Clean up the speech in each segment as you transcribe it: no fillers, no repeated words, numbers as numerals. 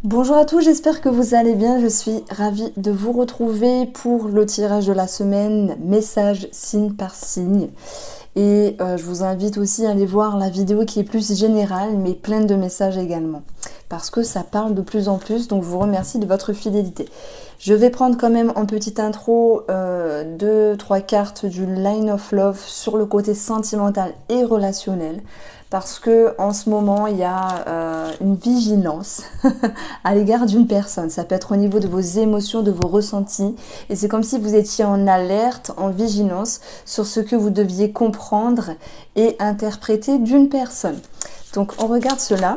Bonjour à tous, j'espère que vous allez bien. Je suis ravie de vous retrouver pour le tirage de la semaine, message signe par signe. Et je vous invite aussi à aller voir la vidéo qui est plus générale, mais pleine de messages également. Parce que ça parle de plus en plus, donc je vous remercie de votre fidélité. Je vais prendre quand même en petite intro 2-3 cartes du Line of Love sur le côté sentimental et relationnel. Parce que en ce moment, il y a une vigilance à l'égard d'une personne. Ça peut être au niveau de vos émotions, de vos ressentis. Et c'est comme si vous étiez en alerte, en vigilance sur ce que vous deviez comprendre et interpréter d'une personne. Donc on regarde cela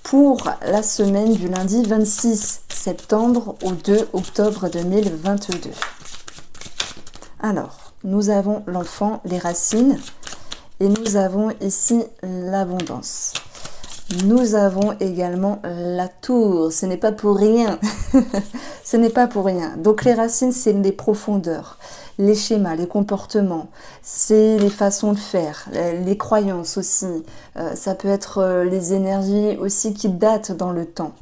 pour la semaine du lundi 26 septembre au 2 octobre 2022. Alors, nous avons l'enfant, les racines, et nous avons ici l'abondance. Nous avons également la tour, ce n'est pas pour rien, ce n'est pas pour rien. Donc les racines, c'est les profondeurs, les schémas, les comportements, c'est les façons de faire, les croyances aussi, ça peut être les énergies aussi qui datent dans le temps.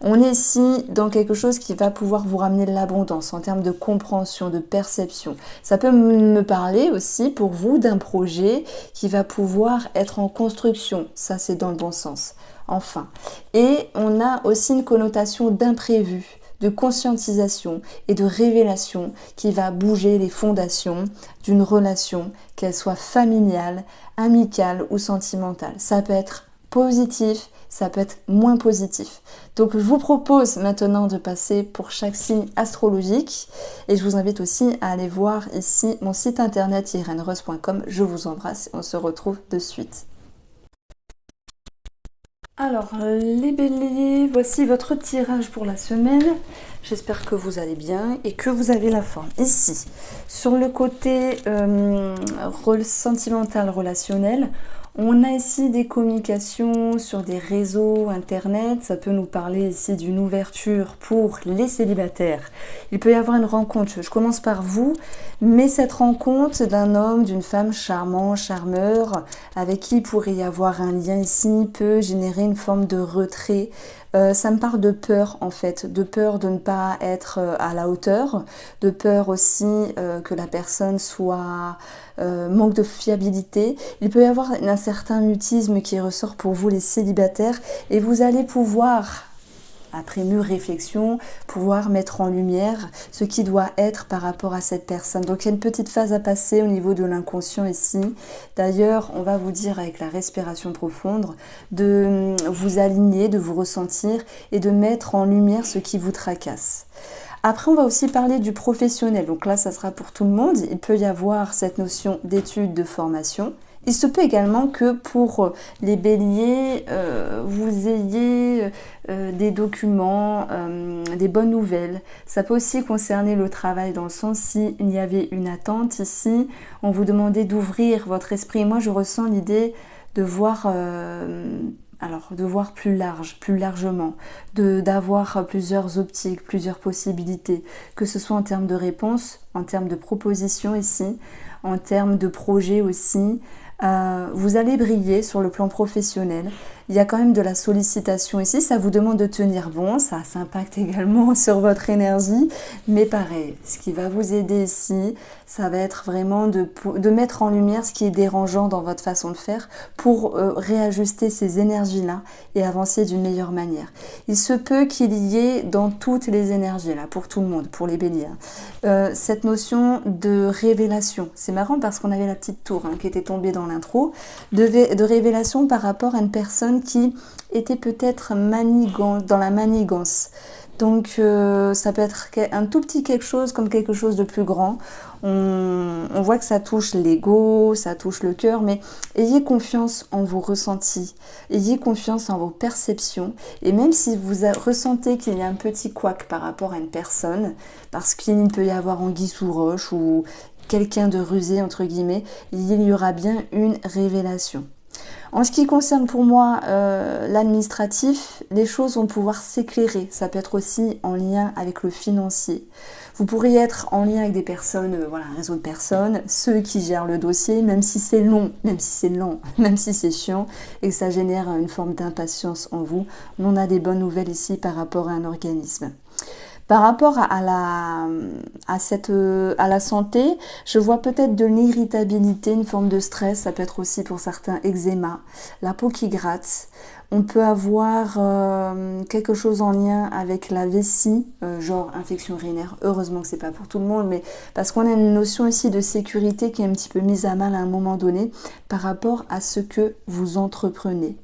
On est ici dans quelque chose qui va pouvoir vous ramener de l'abondance en termes de compréhension, de perception. Ça peut me parler aussi pour vous d'un projet qui va pouvoir être en construction. Ça, c'est dans le bon sens. Enfin. Et on a aussi une connotation d'imprévu, de conscientisation et de révélation qui va bouger les fondations d'une relation, qu'elle soit familiale, amicale ou sentimentale. Ça peut être positif, ça peut être moins positif. Donc je vous propose maintenant de passer pour chaque signe astrologique et je vous invite aussi à aller voir ici mon site internet irenrose.com. Je vous embrasse et on se retrouve de suite. Alors les béliers, voici votre tirage pour la semaine. J'espère que vous allez bien et que vous avez la forme. Ici, sur le côté sentimental, relationnel, on a ici des communications sur des réseaux internet. Ça peut nous parler ici d'une ouverture pour les célibataires. Il peut y avoir une rencontre, je commence par vous, mais cette rencontre d'un homme, d'une femme charmant, charmeur, avec qui il pourrait y avoir un lien ici, peut générer une forme de retrait. Ça me parle de peur en fait, de peur de ne pas être à la hauteur, de peur aussi que la personne soit manque de fiabilité. Il peut y avoir un certain mutisme qui ressort pour vous les célibataires et vous allez pouvoir, après mûre réflexion, pouvoir mettre en lumière ce qui doit être par rapport à cette personne. Donc il y a une petite phase à passer au niveau de l'inconscient ici. D'ailleurs, on va vous dire avec la respiration profonde de vous aligner, de vous ressentir et de mettre en lumière ce qui vous tracasse. Après, on va aussi parler du professionnel. Donc là, ça sera pour tout le monde. Il peut y avoir cette notion d'études, de formation. Il se peut également que pour les béliers, vous ayez des documents, des bonnes nouvelles. Ça peut aussi concerner le travail dans le sens s'il y avait une attente ici, on vous demandait d'ouvrir votre esprit. Moi, je ressens l'idée de voir... de voir plus large, plus largement, d'avoir plusieurs optiques, plusieurs possibilités, que ce soit en termes de réponses, en termes de propositions ici, en termes de projets aussi. Vous allez briller sur le plan professionnel. Il y a quand même de la sollicitation ici, ça vous demande de tenir bon, ça impacte également sur votre énergie, mais pareil, ce qui va vous aider ici, ça va être vraiment de mettre en lumière ce qui est dérangeant dans votre façon de faire pour réajuster ces énergies-là et avancer d'une meilleure manière. Il se peut qu'il y ait dans toutes les énergies, là, pour tout le monde, pour les béliers, cette notion de révélation. C'est marrant parce qu'on avait la petite tour qui était tombée dans l'intro, de révélation par rapport à une personne qui était peut-être dans la manigance. Donc ça peut être un tout petit quelque chose comme quelque chose de plus grand. On voit que ça touche l'ego, ça touche le cœur, mais ayez confiance en vos ressentis, ayez confiance en vos perceptions, et même si vous ressentez qu'il y a un petit couac par rapport à une personne, parce qu'il peut y avoir anguille sous roche ou quelqu'un de rusé entre guillemets, il y aura bien une révélation. En ce qui concerne pour moi l'administratif, les choses vont pouvoir s'éclairer. Ça peut être aussi en lien avec le financier. Vous pourriez être en lien avec des personnes, voilà, un réseau de personnes, ceux qui gèrent le dossier, même si c'est long, même si c'est lent, même si c'est chiant, et que ça génère une forme d'impatience en vous. On a des bonnes nouvelles ici par rapport à un organisme. Par rapport à la santé, je vois peut-être de l'irritabilité, une forme de stress, ça peut être aussi pour certains eczéma, la peau qui gratte. On peut avoir quelque chose en lien avec la vessie, genre infection urinaire. Heureusement que c'est pas pour tout le monde, mais parce qu'on a une notion ici de sécurité qui est un petit peu mise à mal à un moment donné par rapport à ce que vous entreprenez.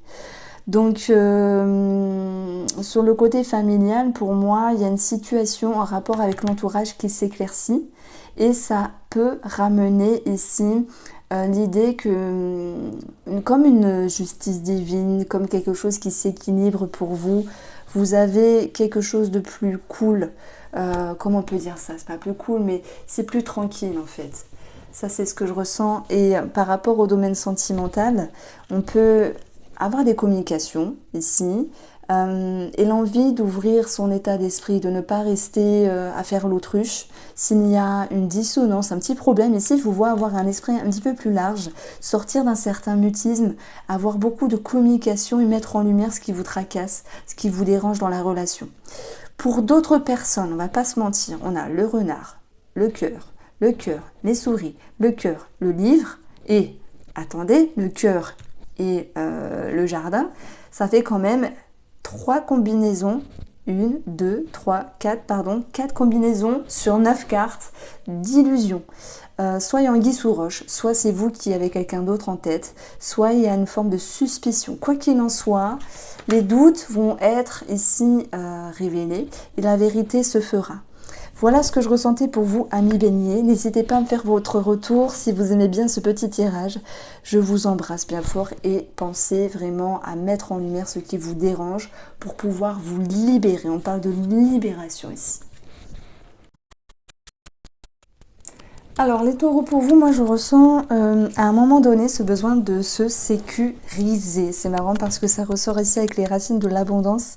Donc, sur le côté familial, pour moi, il y a une situation en rapport avec l'entourage qui s'éclaircit et ça peut ramener ici l'idée que, comme une justice divine, comme quelque chose qui s'équilibre pour vous, vous avez quelque chose de plus cool. Comment on peut dire ça? C'est pas plus cool, mais c'est plus tranquille en fait. Ça, c'est ce que je ressens. Et par rapport au domaine sentimental, on peut avoir des communications ici et l'envie d'ouvrir son état d'esprit, de ne pas rester à faire l'autruche. S'il y a une dissonance, un petit problème ici, je vous vois avoir un esprit un petit peu plus large, sortir d'un certain mutisme, avoir beaucoup de communication et mettre en lumière ce qui vous tracasse, ce qui vous dérange dans la relation. Pour d'autres personnes, on va pas se mentir, on a le renard, le cœur, les souris, le cœur, le livre et, attendez, le cœur et le jardin, ça fait quand même 3 combinaisons, 4 combinaisons sur 9 cartes d'illusion. Soit il y a anguille sous roche, soit c'est vous qui avez quelqu'un d'autre en tête, soit il y a une forme de suspicion. Quoi qu'il en soit, les doutes vont être ici révélés et la vérité se fera. Voilà ce que je ressentais pour vous, amis béliers. N'hésitez pas à me faire votre retour si vous aimez bien ce petit tirage. Je vous embrasse bien fort et pensez vraiment à mettre en lumière ce qui vous dérange pour pouvoir vous libérer. On parle de libération ici. Alors les taureaux, pour vous, moi je ressens à un moment donné ce besoin de se sécuriser. C'est marrant parce que ça ressort ici avec les racines de l'abondance.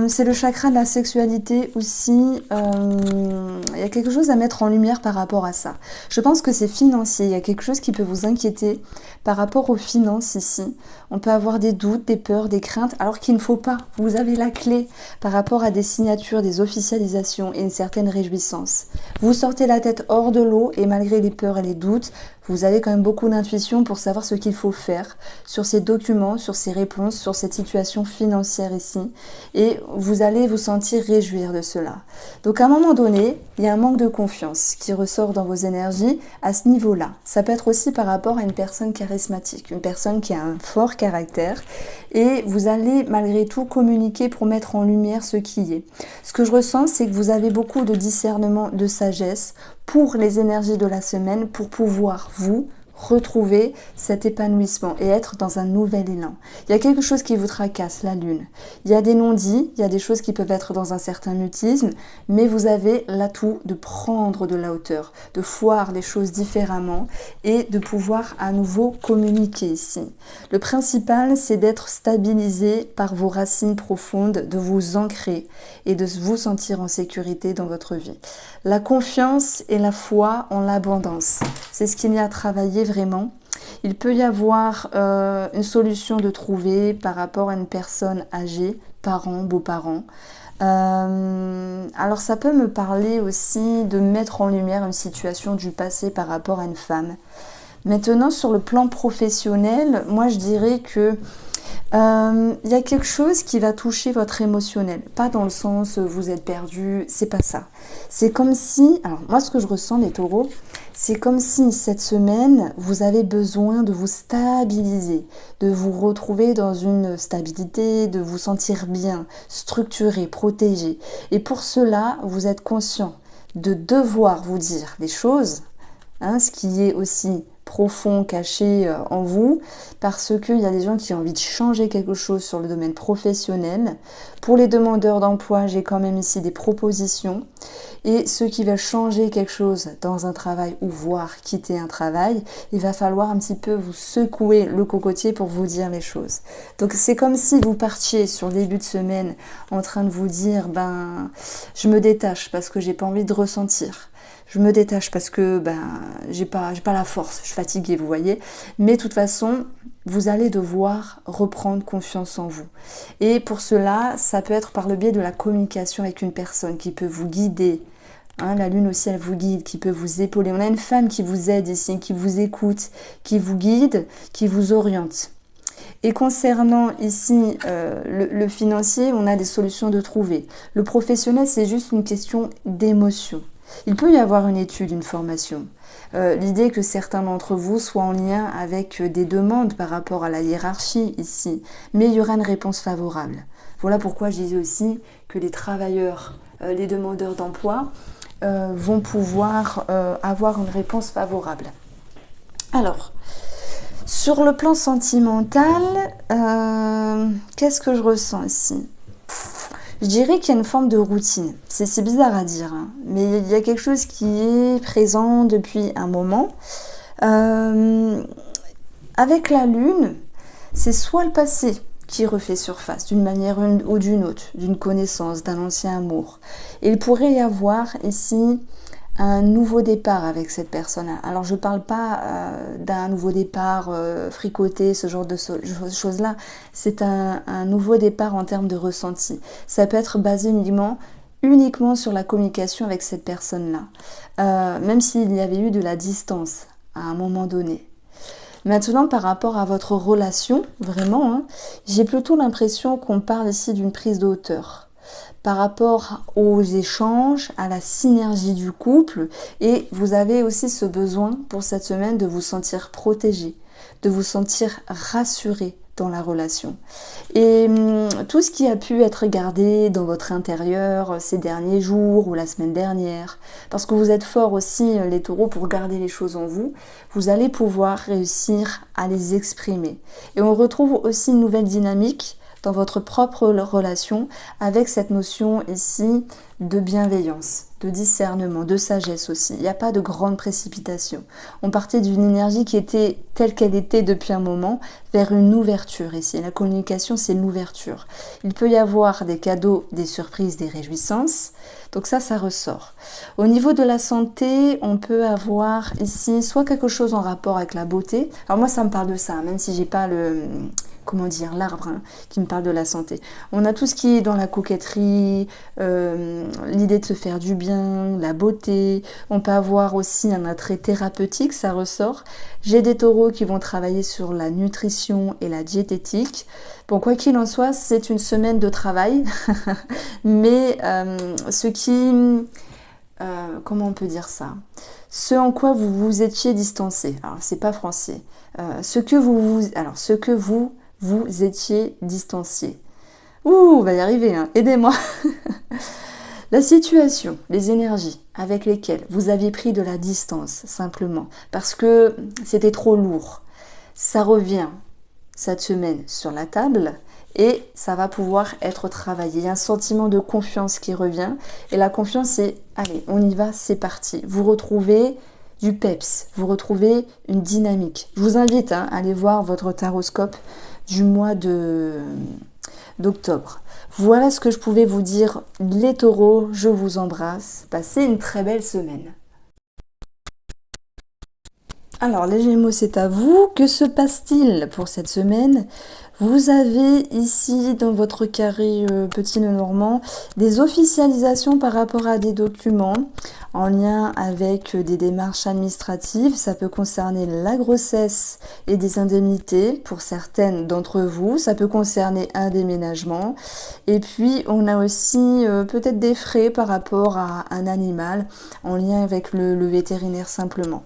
C'est le chakra de la sexualité aussi. Il y a quelque chose à mettre en lumière par rapport à ça. Je pense que c'est financier. Il y a quelque chose qui peut vous inquiéter par rapport aux finances ici. On peut avoir des doutes, des peurs, des craintes, alors qu'il ne faut pas. Vous avez la clé par rapport à des signatures, des officialisations et une certaine réjouissance. Vous sortez la tête hors de l'eau et malgré les peurs et les doutes, vous avez quand même beaucoup d'intuition pour savoir ce qu'il faut faire sur ces documents, sur ces réponses, sur cette situation financière ici. Et vous allez vous sentir réjouir de cela. Donc à un moment donné, il y a un manque de confiance qui ressort dans vos énergies à ce niveau-là. Ça peut être aussi par rapport à une personne charismatique, une personne qui a un fort caractère. Et vous allez malgré tout communiquer pour mettre en lumière ce qui est. Ce que je ressens, c'est que vous avez beaucoup de discernement, de sagesse pour les énergies de la semaine, pour pouvoir vous retrouver cet épanouissement et être dans un nouvel élan. Il y a quelque chose qui vous tracasse, la lune. Il y a des non-dits, il y a des choses qui peuvent être dans un certain mutisme, mais vous avez l'atout de prendre de la hauteur, de voir les choses différemment et de pouvoir à nouveau communiquer ici. Le principal, c'est d'être stabilisé par vos racines profondes, de vous ancrer et de vous sentir en sécurité dans votre vie. La confiance et la foi en l'abondance, c'est ce qu'il y a à travailler vraiment. Il peut y avoir une solution de trouver par rapport à une personne âgée, parents, beaux-parents. Alors ça peut me parler aussi de mettre en lumière une situation du passé par rapport à une femme. Maintenant, sur le plan professionnel, moi je dirais que il y a quelque chose qui va toucher votre émotionnel. Pas dans le sens vous êtes perdu, c'est pas ça. C'est comme si, alors moi ce que je ressens les taureaux, c'est comme si cette semaine vous avez besoin de vous stabiliser, de vous retrouver dans une stabilité, de vous sentir bien, structuré, protégé. Et pour cela, vous êtes conscient de devoir vous dire les choses, ce qui est aussi profond caché en vous, parce qu'il y a des gens qui ont envie de changer quelque chose sur le domaine professionnel. Pour les demandeurs d'emploi, j'ai quand même ici des propositions. Et ceux qui veulent changer quelque chose dans un travail ou voire quitter un travail, il va falloir un petit peu vous secouer le cocotier pour vous dire les choses. Donc c'est comme si vous partiez sur le début de semaine en train de vous dire je me détache parce que j'ai pas envie de ressentir. Je me détache parce que j'ai pas la force, je suis fatiguée, vous voyez. Mais de toute façon, vous allez devoir reprendre confiance en vous. Et pour cela, ça peut être par le biais de la communication avec une personne qui peut vous guider. La lune aussi, elle vous guide, qui peut vous épauler. On a une femme qui vous aide ici, qui vous écoute, qui vous guide, qui vous oriente. Et concernant ici le financier, on a des solutions de trouver. Le professionnel, c'est juste une question d'émotion. Il peut y avoir une étude, une formation. L'idée que certains d'entre vous soient en lien avec des demandes par rapport à la hiérarchie ici, mais il y aura une réponse favorable. Voilà pourquoi je disais aussi que les travailleurs, les demandeurs d'emploi vont pouvoir avoir une réponse favorable. Alors, sur le plan sentimental, qu'est-ce que je ressens ici ? Je dirais qu'il y a une forme de routine. C'est bizarre à dire, hein, mais il y a quelque chose qui est présent depuis un moment. Avec la lune, c'est soit le passé qui refait surface d'une manière ou d'une autre, d'une connaissance, d'un ancien amour. Et il pourrait y avoir ici un nouveau départ avec cette personne-là. Alors je ne parle pas d'un nouveau départ fricoté, ce genre de choses-là. C'est un nouveau départ en termes de ressenti. Ça peut être basé uniquement sur la communication avec cette personne-là. Même s'il y avait eu de la distance à un moment donné. Maintenant, par rapport à votre relation, vraiment, j'ai plutôt l'impression qu'on parle ici d'une prise de hauteur. Par rapport aux échanges, à la synergie du couple, et vous avez aussi ce besoin pour cette semaine de vous sentir protégé, de vous sentir rassuré dans la relation. Et tout ce qui a pu être gardé dans votre intérieur ces derniers jours ou la semaine dernière, parce que vous êtes forts aussi les taureaux pour garder les choses en vous, vous allez pouvoir réussir à les exprimer. Et on retrouve aussi une nouvelle dynamique dans votre propre relation avec cette notion ici de bienveillance, de discernement, de sagesse aussi. Il n'y a pas de grande précipitation. On partait d'une énergie qui était telle qu'elle était depuis un moment vers une ouverture ici. La communication, c'est l'ouverture. Il peut y avoir des cadeaux, des surprises, des réjouissances. Donc ça ressort. Au niveau de la santé, on peut avoir ici soit quelque chose en rapport avec la beauté. Alors moi, ça me parle de ça, même si j'ai pas l'arbre qui me parle de la santé. On a tout ce qui est dans la coquetterie, l'idée de se faire du bien, la beauté. On peut avoir aussi un attrait thérapeutique, ça ressort. J'ai des taureaux qui vont travailler sur la nutrition et la diététique. Bon, quoi qu'il en soit, c'est une semaine de travail, mais comment on peut dire ça ? Ce en quoi vous vous étiez distancé. Alors, c'est pas français. Ce que vous étiez distancié. Ouh, on va y arriver, hein. Aidez-moi. La situation, les énergies avec lesquelles vous aviez pris de la distance, simplement, parce que c'était trop lourd. Ça revient cette semaine sur la table et ça va pouvoir être travaillé. Il y a un sentiment de confiance qui revient et la confiance, c'est allez, on y va, c'est parti. Vous retrouvez du peps, vous retrouvez une dynamique. Je vous invite à aller voir votre taroscope du mois d'octobre. Voilà ce que je pouvais vous dire. Les taureaux, je vous embrasse. Passez une très belle semaine. Alors les Gémeaux, c'est à vous. Que se passe-t-il pour cette semaine ? Vous avez ici dans votre carré petit nœud normand des officialisations par rapport à des documents en lien avec des démarches administratives. Ça peut concerner la grossesse et des indemnités pour certaines d'entre vous. Ça peut concerner un déménagement. Et puis on a aussi peut-être des frais par rapport à un animal en lien avec le vétérinaire simplement.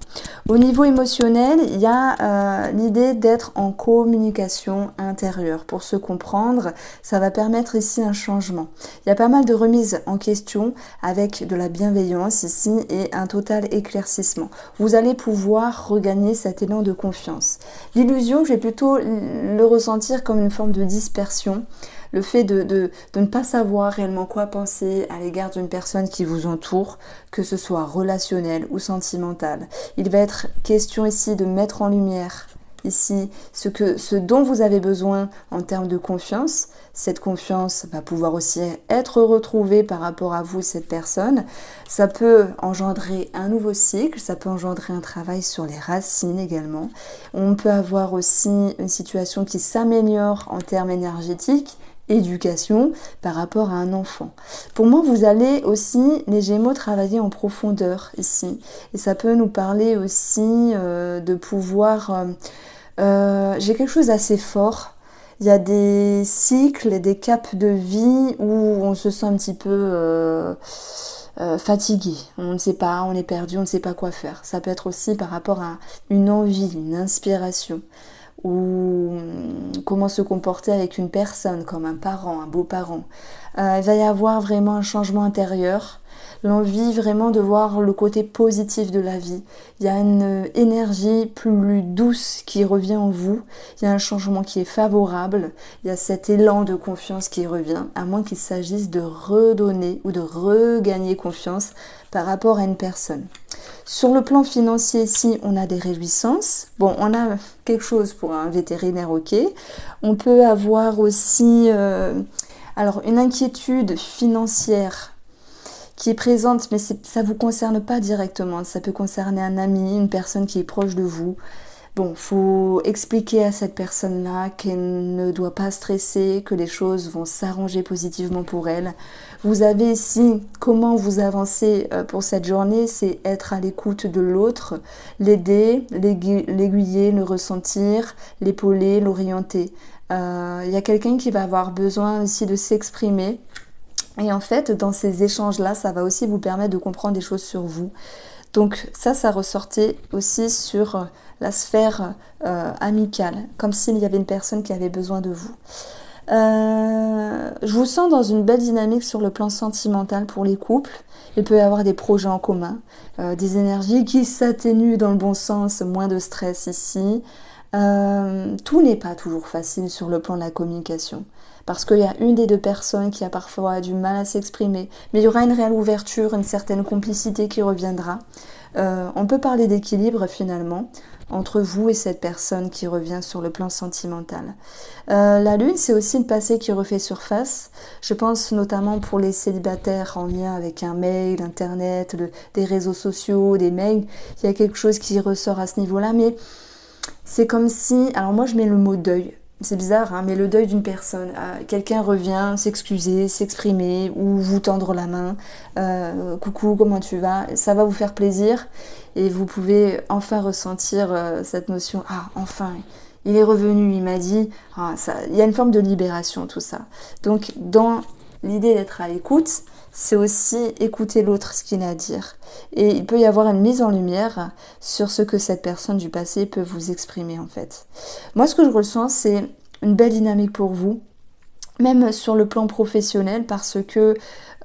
Au niveau émotionnel, il y a l'idée d'être en communication interne intérieur. Pour se comprendre, ça va permettre ici un changement. Il y a pas mal de remises en question avec de la bienveillance ici et un total éclaircissement. Vous allez pouvoir regagner cet élan de confiance. L'illusion, je vais plutôt le ressentir comme une forme de dispersion. Le fait de ne pas savoir réellement quoi penser à l'égard d'une personne qui vous entoure, que ce soit relationnel ou sentimental. Il va être question ici de mettre en lumière ici ce dont vous avez besoin en termes de confiance. Cette confiance va pouvoir aussi être retrouvée par rapport à vous, cette personne. Ça peut engendrer un nouveau cycle, ça peut engendrer un travail sur les racines également. On peut avoir aussi une situation qui s'améliore en termes énergétiques, éducation par rapport à un enfant. Pour moi, vous allez aussi, les Gémeaux, travailler en profondeur ici. Et ça peut nous parler aussi de pouvoir... j'ai quelque chose d'assez fort. Il y a des cycles, des caps de vie où on se sent un petit peu fatigué. On ne sait pas, on est perdu, on ne sait pas quoi faire. Ça peut être aussi par rapport à une envie, une inspiration, ou comment se comporter avec une personne, comme un parent, un beau-parent. Il va y avoir vraiment un changement intérieur, l'envie vraiment de voir le côté positif de la vie. Il y a une énergie plus douce qui revient en vous, il y a un changement qui est favorable, il y a cet élan de confiance qui revient, à moins qu'il s'agisse de redonner ou de regagner confiance par rapport à une personne. Sur le plan financier, ici, on a des réjouissances. Bon, on a quelque chose pour un vétérinaire, ok. On peut avoir aussi alors une inquiétude financière qui est présente, mais ça ne vous concerne pas directement. Ça peut concerner un ami, une personne qui est proche de vous. Bon, faut expliquer à cette personne-là qu'elle ne doit pas stresser, que les choses vont s'arranger positivement pour elle. Vous avez ici comment vous avancez pour cette journée, c'est être à l'écoute de l'autre, l'aider, l'aiguiller, le ressentir, l'épauler, l'orienter. Il y a quelqu'un qui va avoir besoin ici de s'exprimer. Et en fait, dans ces échanges-là, ça va aussi vous permettre de comprendre des choses sur vous. Donc ça ressortait aussi sur la sphère amicale, comme s'il y avait une personne qui avait besoin de vous. Je vous sens dans une belle dynamique sur le plan sentimental pour les couples. Il peut y avoir des projets en commun, des énergies qui s'atténuent dans le bon sens, moins de stress ici. Tout n'est pas toujours facile sur le plan de la communication, parce qu'il y a une des deux personnes qui a parfois du mal à s'exprimer, mais il y aura une réelle ouverture, une certaine complicité qui reviendra. On peut parler d'équilibre finalement entre vous et cette personne qui revient sur le plan sentimental. La lune, c'est aussi le passé qui refait surface. Je pense notamment pour les célibataires en lien avec un mail, internet, des réseaux sociaux, des mails. Il y a quelque chose qui ressort à ce niveau-là, mais c'est comme si... Alors moi, je mets le mot deuil. C'est bizarre, hein, mais le deuil d'une personne. Quelqu'un revient s'excuser, s'exprimer ou vous tendre la main. Coucou, comment tu vas? Ça va vous faire plaisir et vous pouvez enfin ressentir cette notion. Ah, enfin, il est revenu, il m'a dit. Ah, ça, il y a une forme de libération, tout ça. Donc, dans l'idée d'être à l'écoute, c'est aussi écouter l'autre, ce qu'il a à dire. Et il peut y avoir une mise en lumière sur ce que cette personne du passé peut vous exprimer en fait. Moi, ce que je ressens, c'est une belle dynamique pour vous, même sur le plan professionnel, parce que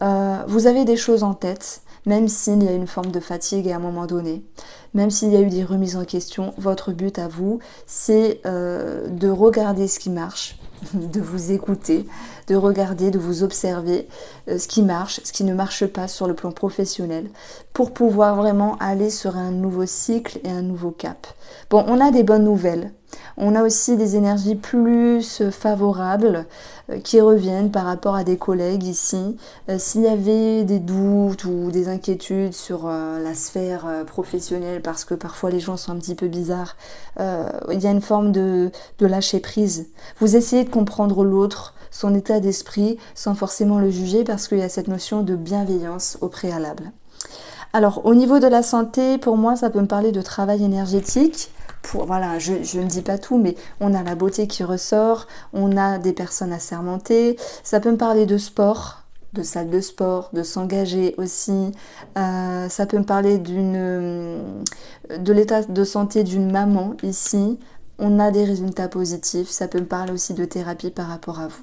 vous avez des choses en tête, même s'il y a une forme de fatigue à un moment donné, même s'il y a eu des remises en question, votre but à vous, c'est de regarder ce qui marche, de vous écouter, de regarder, de vous observer ce qui marche, ce qui ne marche pas sur le plan professionnel, pour pouvoir vraiment aller sur un nouveau cycle et un nouveau cap. Bon, on a des bonnes nouvelles. On a aussi des énergies plus favorables qui reviennent par rapport à des collègues ici. S'il y avait des doutes ou des inquiétudes sur la sphère professionnelle, parce que parfois les gens sont un petit peu bizarres, il y a une forme de lâcher prise. Vous essayez de comprendre l'autre, son état d'esprit, sans forcément le juger, parce qu'il y a cette notion de bienveillance au préalable. Alors, au niveau de la santé, pour moi, ça peut me parler de travail énergétique. Voilà, je ne dis pas tout, mais on a la beauté qui ressort, on a des personnes assermentées. Ça peut me parler de sport, de salle de sport, de s'engager aussi. Ça peut me parler de l'état de santé d'une maman ici. on a des résultats positifs. Ça peut me parler aussi de thérapie par rapport à vous.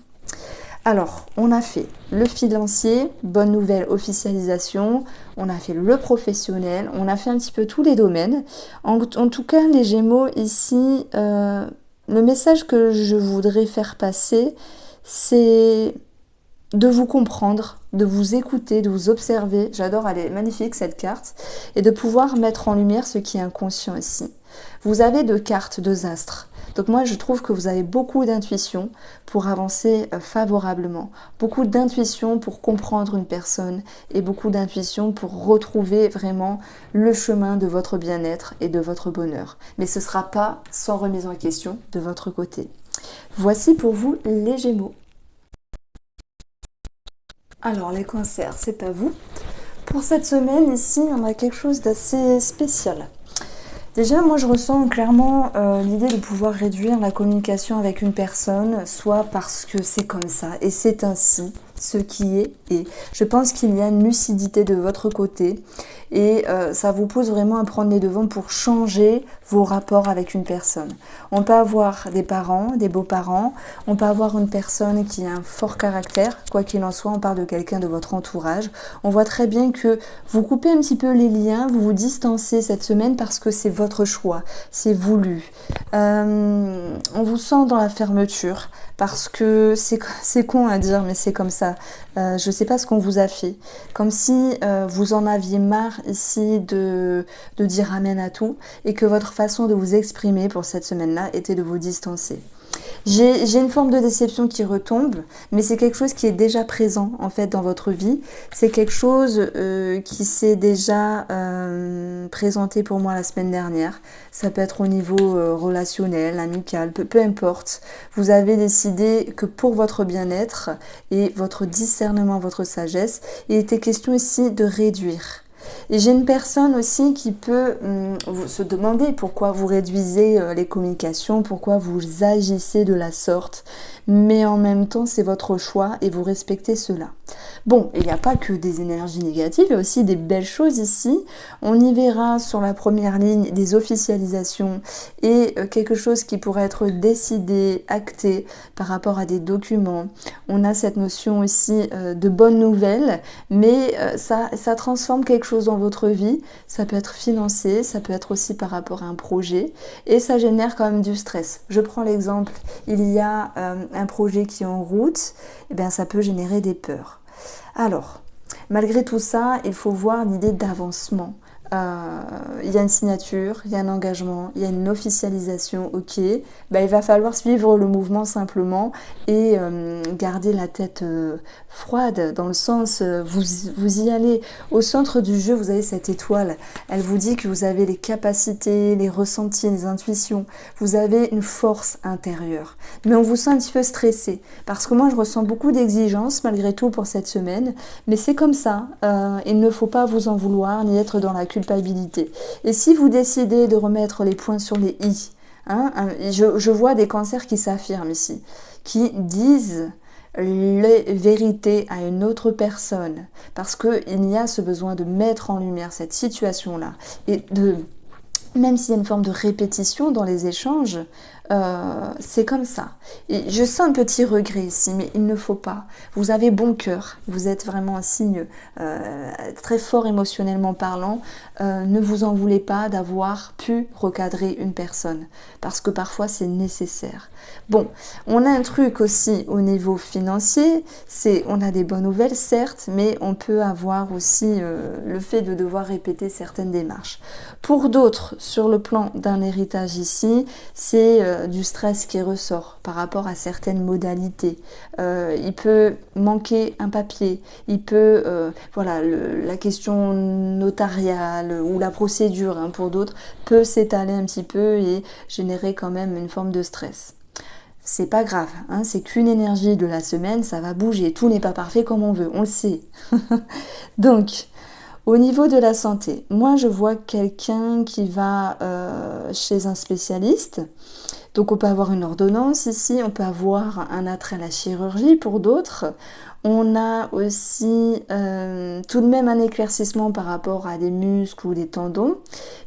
Alors, on a fait le financier, bonne nouvelle, officialisation, on a fait le professionnel, on a fait un petit peu tous les domaines. En tout cas, les Gémeaux, ici, le message que je voudrais faire passer, c'est de vous comprendre, de vous écouter, de vous observer. J'adore, elle est magnifique cette carte. Et de pouvoir mettre en lumière ce qui est inconscient ici. Vous avez deux cartes, deux astres. Donc moi, je trouve que vous avez beaucoup d'intuition pour avancer favorablement. Beaucoup d'intuition pour comprendre une personne et beaucoup d'intuition pour retrouver vraiment le chemin de votre bien-être et de votre bonheur. Mais ce ne sera pas sans remise en question de votre côté. Voici pour vous les Gémeaux. Alors les cancers, c'est à vous. Pour cette semaine, ici, on a quelque chose d'assez spécial. Déjà, moi, je ressens clairement l'idée de pouvoir réduire la communication avec une personne, soit parce que c'est comme ça, et c'est ainsi, ce qui est. Et je pense qu'il y a une lucidité de votre côté, et ça vous pousse vraiment à prendre les devants pour changer vos rapports avec une personne. On peut avoir des parents, des beaux-parents, on peut avoir une personne qui a un fort caractère, quoi qu'il en soit, on parle de quelqu'un de votre entourage. On voit très bien que vous coupez un petit peu les liens, vous vous distancez cette semaine parce que c'est votre choix, c'est voulu. On vous sent dans la fermeture parce que c'est con à dire, mais c'est comme ça. Je ne sais pas ce qu'on vous a fait. Comme si vous en aviez marre ici de dire amen à tout et que votre façon de vous exprimer pour cette semaine-là était de vous distancer. J'ai une forme de déception qui retombe, mais c'est quelque chose qui est déjà présent en fait dans votre vie. C'est quelque chose qui s'est déjà présenté pour moi la semaine dernière. Ça peut être au niveau relationnel, amical, peu importe. Vous avez décidé que pour votre bien-être et votre discernement, votre sagesse, il était question ici de réduire. Et j'ai une personne aussi qui peut se demander pourquoi vous réduisez les communications, pourquoi vous agissez de la sorte, mais en même temps c'est votre choix et vous respectez cela. Bon, il n'y a pas que des énergies négatives, il y a aussi des belles choses ici. On y verra sur la première ligne des officialisations et quelque chose qui pourrait être décidé, acté par rapport à des documents. On a cette notion aussi de bonnes nouvelles, mais ça transforme quelque chose dans votre vie. Ça peut être financé, ça peut être aussi par rapport à un projet et ça génère quand même du stress. Je prends l'exemple, il y a un projet qui est en route, et bien ça peut générer des peurs. Alors, malgré tout ça, il faut voir l'idée d'avancement. Il y a une signature, il y a un engagement, il y a une officialisation, ok. Ben, il va falloir suivre le mouvement simplement et garder la tête froide dans le sens, vous y allez. Au centre du jeu, vous avez cette étoile. Elle vous dit que vous avez les capacités, les ressentis, les intuitions. Vous avez une force intérieure. Mais on vous sent un petit peu stressé parce que moi, je ressens beaucoup d'exigences malgré tout pour cette semaine. Mais c'est comme ça. Il ne faut pas vous en vouloir ni être dans la culpabilité. Et si vous décidez de remettre les points sur les i, hein, je vois des cancers qui s'affirment ici, qui disent les vérités à une autre personne, parce qu'il y a ce besoin de mettre en lumière cette situation-là, et de, même s'il y a une forme de répétition dans les échanges, c'est comme ça. Et je sens un petit regret ici, mais il ne faut pas. Vous avez bon cœur, vous êtes vraiment un signe très fort émotionnellement parlant. Ne vous en voulez pas d'avoir pu recadrer une personne, parce que parfois c'est nécessaire. Bon, on a un truc aussi au niveau financier, on a des bonnes nouvelles certes, mais on peut avoir aussi le fait de devoir répéter certaines démarches. Pour d'autres, sur le plan d'un héritage ici, c'est du stress qui ressort par rapport à certaines modalités. Il peut manquer un papier, il peut, voilà, la question notariale ou la procédure hein, pour d'autres peut s'étaler un petit peu et générer quand même une forme de stress. C'est pas grave, hein, c'est qu'une énergie de la semaine, ça va bouger, tout n'est pas parfait comme on veut, on le sait. Donc, au niveau de la santé, moi je vois quelqu'un qui va chez un spécialiste. Donc on peut avoir une ordonnance ici, on peut avoir un attrait à la chirurgie pour d'autres. On a aussi tout de même un éclaircissement par rapport à des muscles ou des tendons.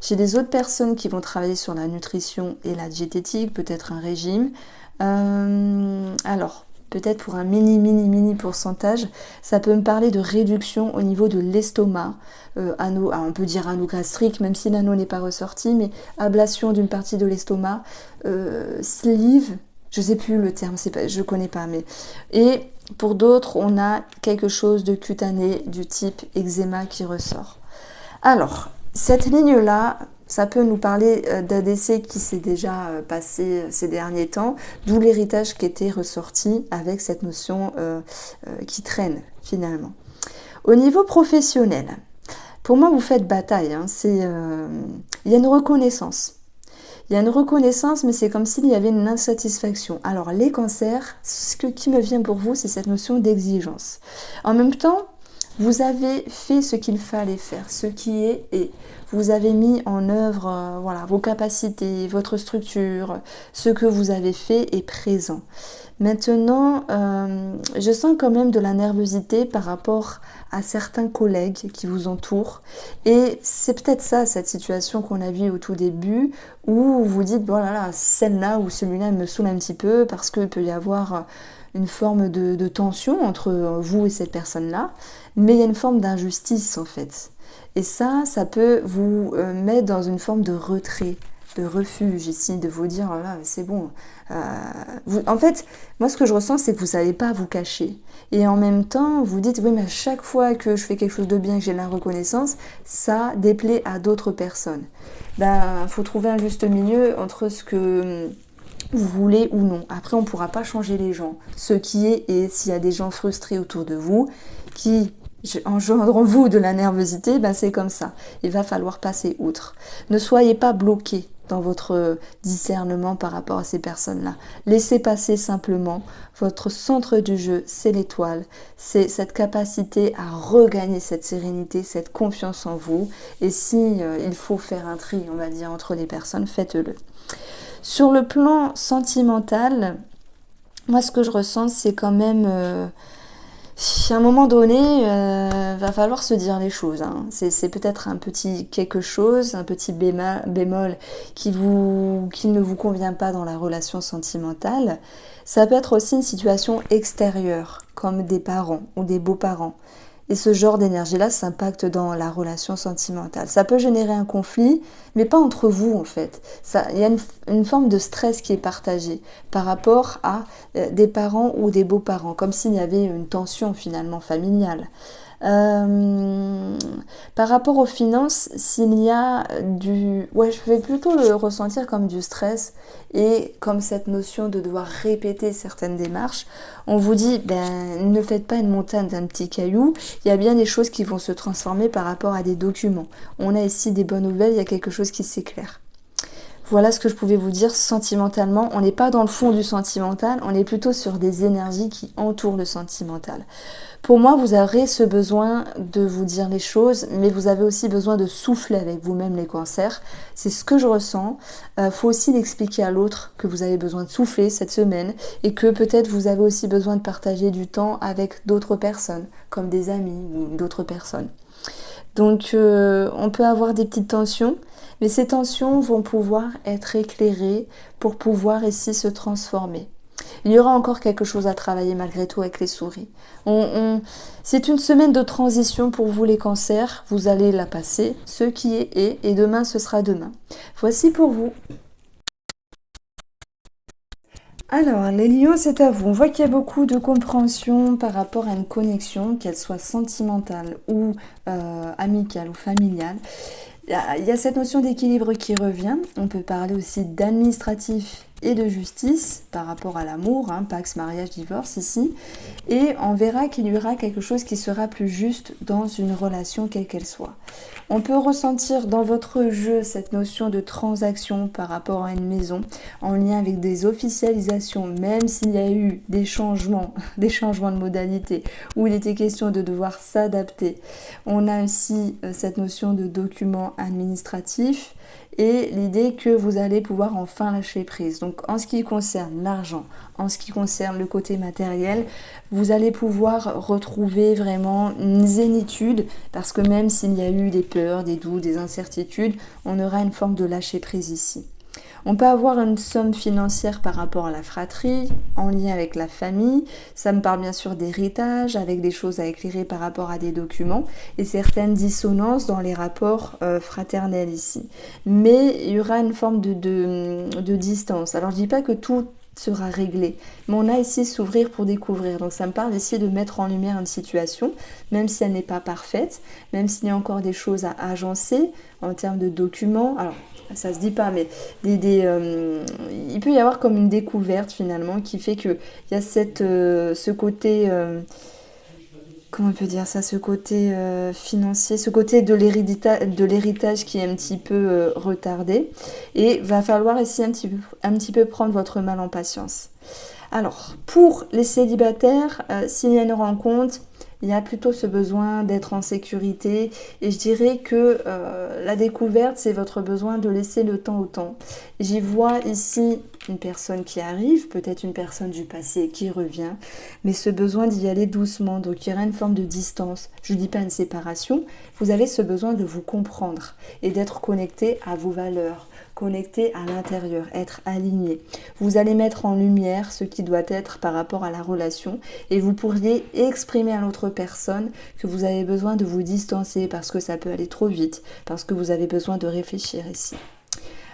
J'ai des autres personnes qui vont travailler sur la nutrition et la diététique, peut-être un régime. Alors, peut-être pour un mini pourcentage, ça peut me parler de réduction au niveau de l'estomac. On peut dire anneau gastrique, même si l'anneau n'est pas ressorti, mais ablation d'une partie de l'estomac, sleeve, je sais plus le terme, je connais pas, mais... Et pour d'autres, on a quelque chose de cutané du type eczéma qui ressort. Alors, cette ligne-là, ça peut nous parler d'un décès qui s'est déjà passé ces derniers temps, d'où l'héritage qui était ressorti avec cette notion qui traîne finalement. Au niveau professionnel, pour moi, vous faites bataille. Hein, il y a une reconnaissance. Il y a une reconnaissance, mais c'est comme s'il y avait une insatisfaction. Alors, les cancers, ce qui me vient pour vous, c'est cette notion d'exigence. En même temps, vous avez fait ce qu'il fallait faire, ce qui est et. Vous avez mis en œuvre voilà, vos capacités, votre structure, ce que vous avez fait est présent. Maintenant, je sens quand même de la nervosité par rapport à certains collègues qui vous entourent. Et c'est peut-être ça, cette situation qu'on a vue au tout début, où vous vous dites, voilà, celle-là ou celui-là me saoule un petit peu parce qu'il peut y avoir une forme de tension entre vous et cette personne-là. Mais il y a une forme d'injustice en fait. Et ça peut vous mettre dans une forme de retrait, de refuge ici, de vous dire, oh là, c'est bon. En fait, moi, ce que je ressens, c'est que vous ne savez pas vous cacher. Et en même temps, vous dites, oui, mais à chaque fois que je fais quelque chose de bien, que j'ai la reconnaissance, ça déplaît à d'autres personnes. Ben, faut trouver un juste milieu entre ce que vous voulez ou non. Après, on ne pourra pas changer les gens. Ce qui est, et s'il y a des gens frustrés autour de vous, qui engendre en vous de la nervosité, ben c'est comme ça. Il va falloir passer outre. Ne soyez pas bloqués dans votre discernement par rapport à ces personnes-là. Laissez passer simplement. Votre centre du jeu, c'est l'étoile. C'est cette capacité à regagner cette sérénité, cette confiance en vous. Et si il faut faire un tri, on va dire, entre les personnes, faites-le. Sur le plan sentimental, moi ce que je ressens, c'est quand même... à un moment donné, va falloir se dire les choses. Hein. C'est peut-être un petit quelque chose, un petit bémol qui ne vous convient pas dans la relation sentimentale. Ça peut être aussi une situation extérieure, comme des parents ou des beaux-parents. Et ce genre d'énergie-là s'impacte dans la relation sentimentale. Ça peut générer un conflit, mais pas entre vous en fait. Il y a une forme de stress qui est partagée par rapport à des parents ou des beaux-parents, comme s'il y avait une tension finalement familiale. Par rapport aux finances, s'il y a je vais plutôt le ressentir comme du stress et comme cette notion de devoir répéter certaines démarches. On vous dit, ne faites pas une montagne d'un petit caillou, il y a bien des choses qui vont se transformer par rapport à des documents. On a ici des bonnes nouvelles, il y a quelque chose qui s'éclaire. Voilà ce que je pouvais vous dire sentimentalement. On n'est pas dans le fond du sentimental, on est plutôt sur des énergies qui entourent le sentimental. Pour moi, vous aurez ce besoin de vous dire les choses, mais vous avez aussi besoin de souffler avec vous-même les cancers. C'est ce que je ressens. Faut aussi l'expliquer à l'autre que vous avez besoin de souffler cette semaine et que peut-être vous avez aussi besoin de partager du temps avec d'autres personnes, comme des amis ou d'autres personnes. Donc, on peut avoir des petites tensions, mais ces tensions vont pouvoir être éclairées pour pouvoir ici se transformer. Il y aura encore quelque chose à travailler malgré tout avec les souris. C'est une semaine de transition pour vous les cancers. Vous allez la passer, ce qui est et demain ce sera demain. Voici pour vous. Alors, les lions, c'est à vous. On voit qu'il y a beaucoup de compréhension par rapport à une connexion, qu'elle soit sentimentale ou amicale ou familiale. Il y a cette notion d'équilibre qui revient. On peut parler aussi d'administratif et de justice par rapport à l'amour, Pax, mariage, divorce ici. Et on verra qu'il y aura quelque chose qui sera plus juste dans une relation quelle qu'elle soit. On peut ressentir dans votre jeu cette notion de transaction par rapport à une maison en lien avec des officialisations, même s'il y a eu des changements de modalité où il était question de devoir s'adapter. On a aussi cette notion de document administratif et l'idée que vous allez pouvoir enfin lâcher prise. Donc en ce qui concerne l'argent, en ce qui concerne le côté matériel, vous allez pouvoir retrouver vraiment une zénitude parce que même s'il y a eu des peurs, des doutes, des incertitudes, on aura une forme de lâcher prise ici. On peut avoir une somme financière par rapport à la fratrie, en lien avec la famille. Ça me parle bien sûr d'héritage, avec des choses à éclairer par rapport à des documents et certaines dissonances dans les rapports fraternels ici. Mais il y aura une forme de distance. Alors je ne dis pas que tout sera réglé, mais on a ici s'ouvrir pour découvrir. Donc ça me parle ici de mettre en lumière une situation, même si elle n'est pas parfaite, même s'il y a encore des choses à agencer en termes de documents. Alors ça se dit pas, mais il peut y avoir comme une découverte finalement qui fait qu'il y a ce côté, comment on peut dire ça, ce côté financier, ce côté de l'héritage qui est un petit peu retardé, et va falloir ici un petit peu prendre votre mal en patience. Alors, pour les célibataires, s'il y a une rencontre, il y a plutôt ce besoin d'être en sécurité, et je dirais que la découverte, c'est votre besoin de laisser le temps au temps. J'y vois ici une personne qui arrive, peut-être une personne du passé qui revient, mais ce besoin d'y aller doucement, donc il y aura une forme de distance. Je ne dis pas une séparation, vous avez ce besoin de vous comprendre et d'être connecté à vos valeurs, connecté à l'intérieur, être aligné. Vous allez mettre en lumière ce qui doit être par rapport à la relation, et vous pourriez exprimer à l'autre personne que vous avez besoin de vous distancer parce que ça peut aller trop vite, parce que vous avez besoin de réfléchir ici.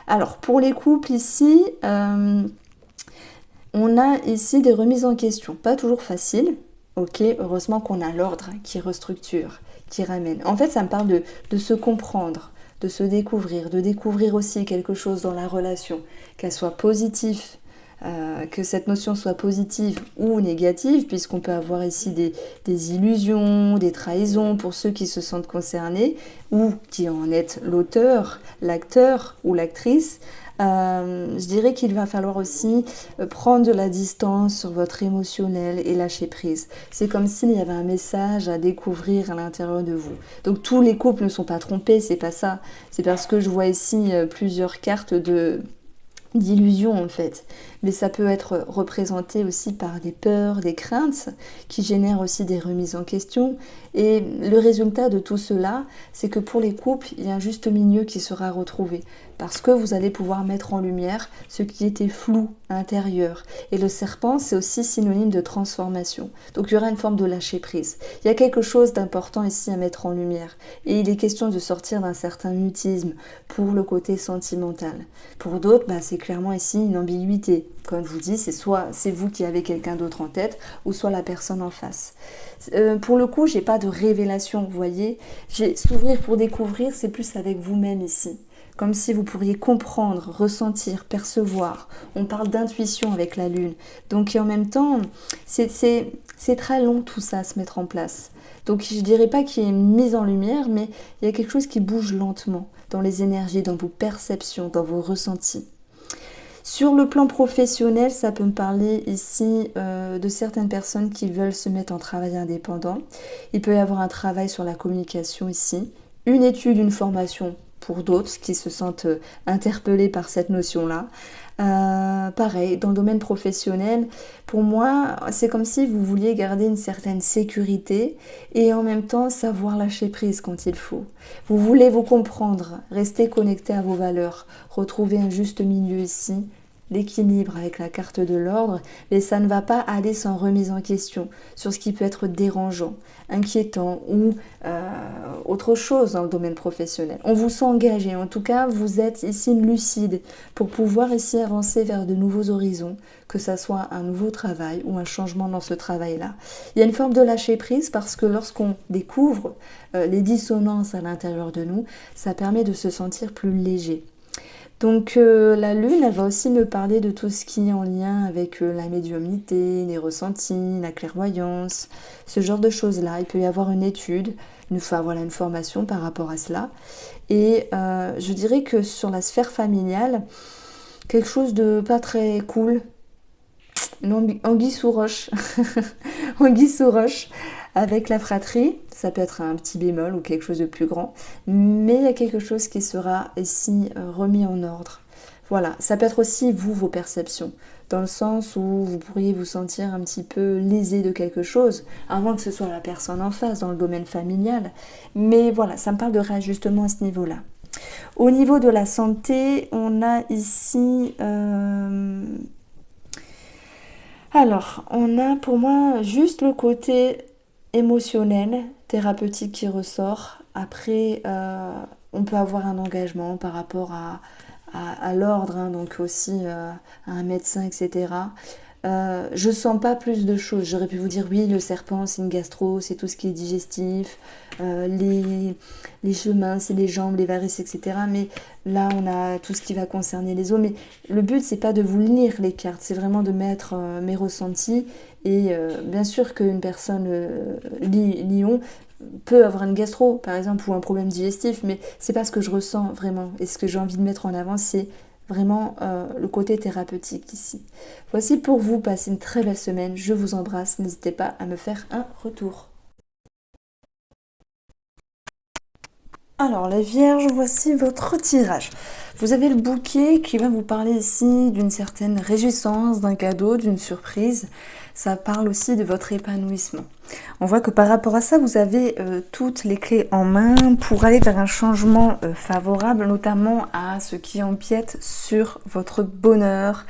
Alors pour les couples ici, on a ici des remises en question, pas toujours faciles. Ok, heureusement qu'on a l'ordre qui restructure, qui ramène. En fait, ça me parle de se comprendre, de se découvrir, de découvrir aussi quelque chose dans la relation, qu'elle soit positive, que cette notion soit positive ou négative, puisqu'on peut avoir ici des illusions, des trahisons pour ceux qui se sentent concernés, ou qui en est l'auteur, l'acteur ou l'actrice. Je dirais qu'il va falloir aussi prendre de la distance sur votre émotionnel et lâcher prise. C'est comme s'il y avait un message à découvrir à l'intérieur de vous. Donc tous les couples ne sont pas trompés, c'est pas ça. C'est parce que je vois ici plusieurs cartes d'illusion en fait, mais ça peut être représenté aussi par des peurs, des craintes qui génèrent aussi des remises en question, et le résultat de tout cela, c'est que pour les couples, il y a un juste milieu qui sera retrouvé, parce que vous allez pouvoir mettre en lumière ce qui était flou à l'intérieur, et le serpent c'est aussi synonyme de transformation, donc il y aura une forme de lâcher prise. Il y a quelque chose d'important ici à mettre en lumière, et il est question de sortir d'un certain mutisme pour le côté sentimental. Pour d'autres, c'est clairement ici une ambiguïté. Comme je vous dis, c'est soit c'est vous qui avez quelqu'un d'autre en tête, ou soit la personne en face. Pour le coup, j'ai pas de révélation, vous voyez. S'ouvrir pour découvrir, c'est plus avec vous-même ici. Comme si vous pourriez comprendre, ressentir, percevoir. On parle d'intuition avec la lune. Donc, et en même temps, c'est très long tout ça à se mettre en place. Donc, je dirais pas qu'il y ait une mise en lumière, mais il y a quelque chose qui bouge lentement dans les énergies, dans vos perceptions, dans vos ressentis. Sur le plan professionnel, ça peut me parler ici de certaines personnes qui veulent se mettre en travail indépendant. Il peut y avoir un travail sur la communication ici, une étude, une formation pour d'autres qui se sentent interpellés par cette notion-là. Pareil, dans le domaine professionnel, pour moi, c'est comme si vous vouliez garder une certaine sécurité et en même temps savoir lâcher prise quand il faut. Vous voulez vous comprendre, rester connecté à vos valeurs, retrouver un juste milieu ici, l'équilibre avec la carte de l'ordre, mais ça ne va pas aller sans remise en question sur ce qui peut être dérangeant, inquiétant ou autre chose dans le domaine professionnel. On vous sent engagé, en tout cas vous êtes ici lucide pour pouvoir ici avancer vers de nouveaux horizons, que ça soit un nouveau travail ou un changement dans ce travail-là. Il y a une forme de lâcher prise parce que lorsqu'on découvre les dissonances à l'intérieur de nous, ça permet de se sentir plus léger. Donc la lune, elle va aussi me parler de tout ce qui est en lien avec la médiumnité, les ressentis, la clairvoyance, ce genre de choses-là. Il peut y avoir une étude, une formation par rapport à cela. Et je dirais que sur la sphère familiale, quelque chose de pas très cool, une anguille sous roche, anguille sous roche. Avec la fratrie, ça peut être un petit bémol ou quelque chose de plus grand, mais il y a quelque chose qui sera ici remis en ordre. Voilà, ça peut être aussi vous, vos perceptions, dans le sens où vous pourriez vous sentir un petit peu lésé de quelque chose, avant que ce soit la personne en face, dans le domaine familial. Mais voilà, ça me parle de réajustement à ce niveau-là. Au niveau de la santé, on a ici... Alors, on a pour moi juste le côté émotionnel, thérapeutique qui ressort. Après, on peut avoir un engagement par rapport à l'ordre, hein, donc aussi à un médecin, etc. Je sens pas plus de choses. J'aurais pu vous dire oui, le serpent, c'est une gastro, c'est tout ce qui est digestif, les chemins, c'est les jambes, les varices, etc. Mais là, on a tout ce qui va concerner les os. Mais le but, c'est pas de vous lire les cartes, c'est vraiment de mettre mes ressentis. Et bien sûr qu'une personne lion peut avoir une gastro, par exemple, ou un problème digestif, mais c'est pas ce que je ressens vraiment. Et ce que j'ai envie de mettre en avant, c'est vraiment le côté thérapeutique ici. Voici pour vous, passez une très belle semaine, je vous embrasse, n'hésitez pas à me faire un retour. Alors les vierges, voici votre tirage. Vous avez le bouquet qui va vous parler ici d'une certaine réjouissance, d'un cadeau, d'une surprise. Ça parle aussi de votre épanouissement. On voit que par rapport à ça, vous avez toutes les clés en main pour aller vers un changement favorable, notamment à ce qui empiète sur votre bonheur.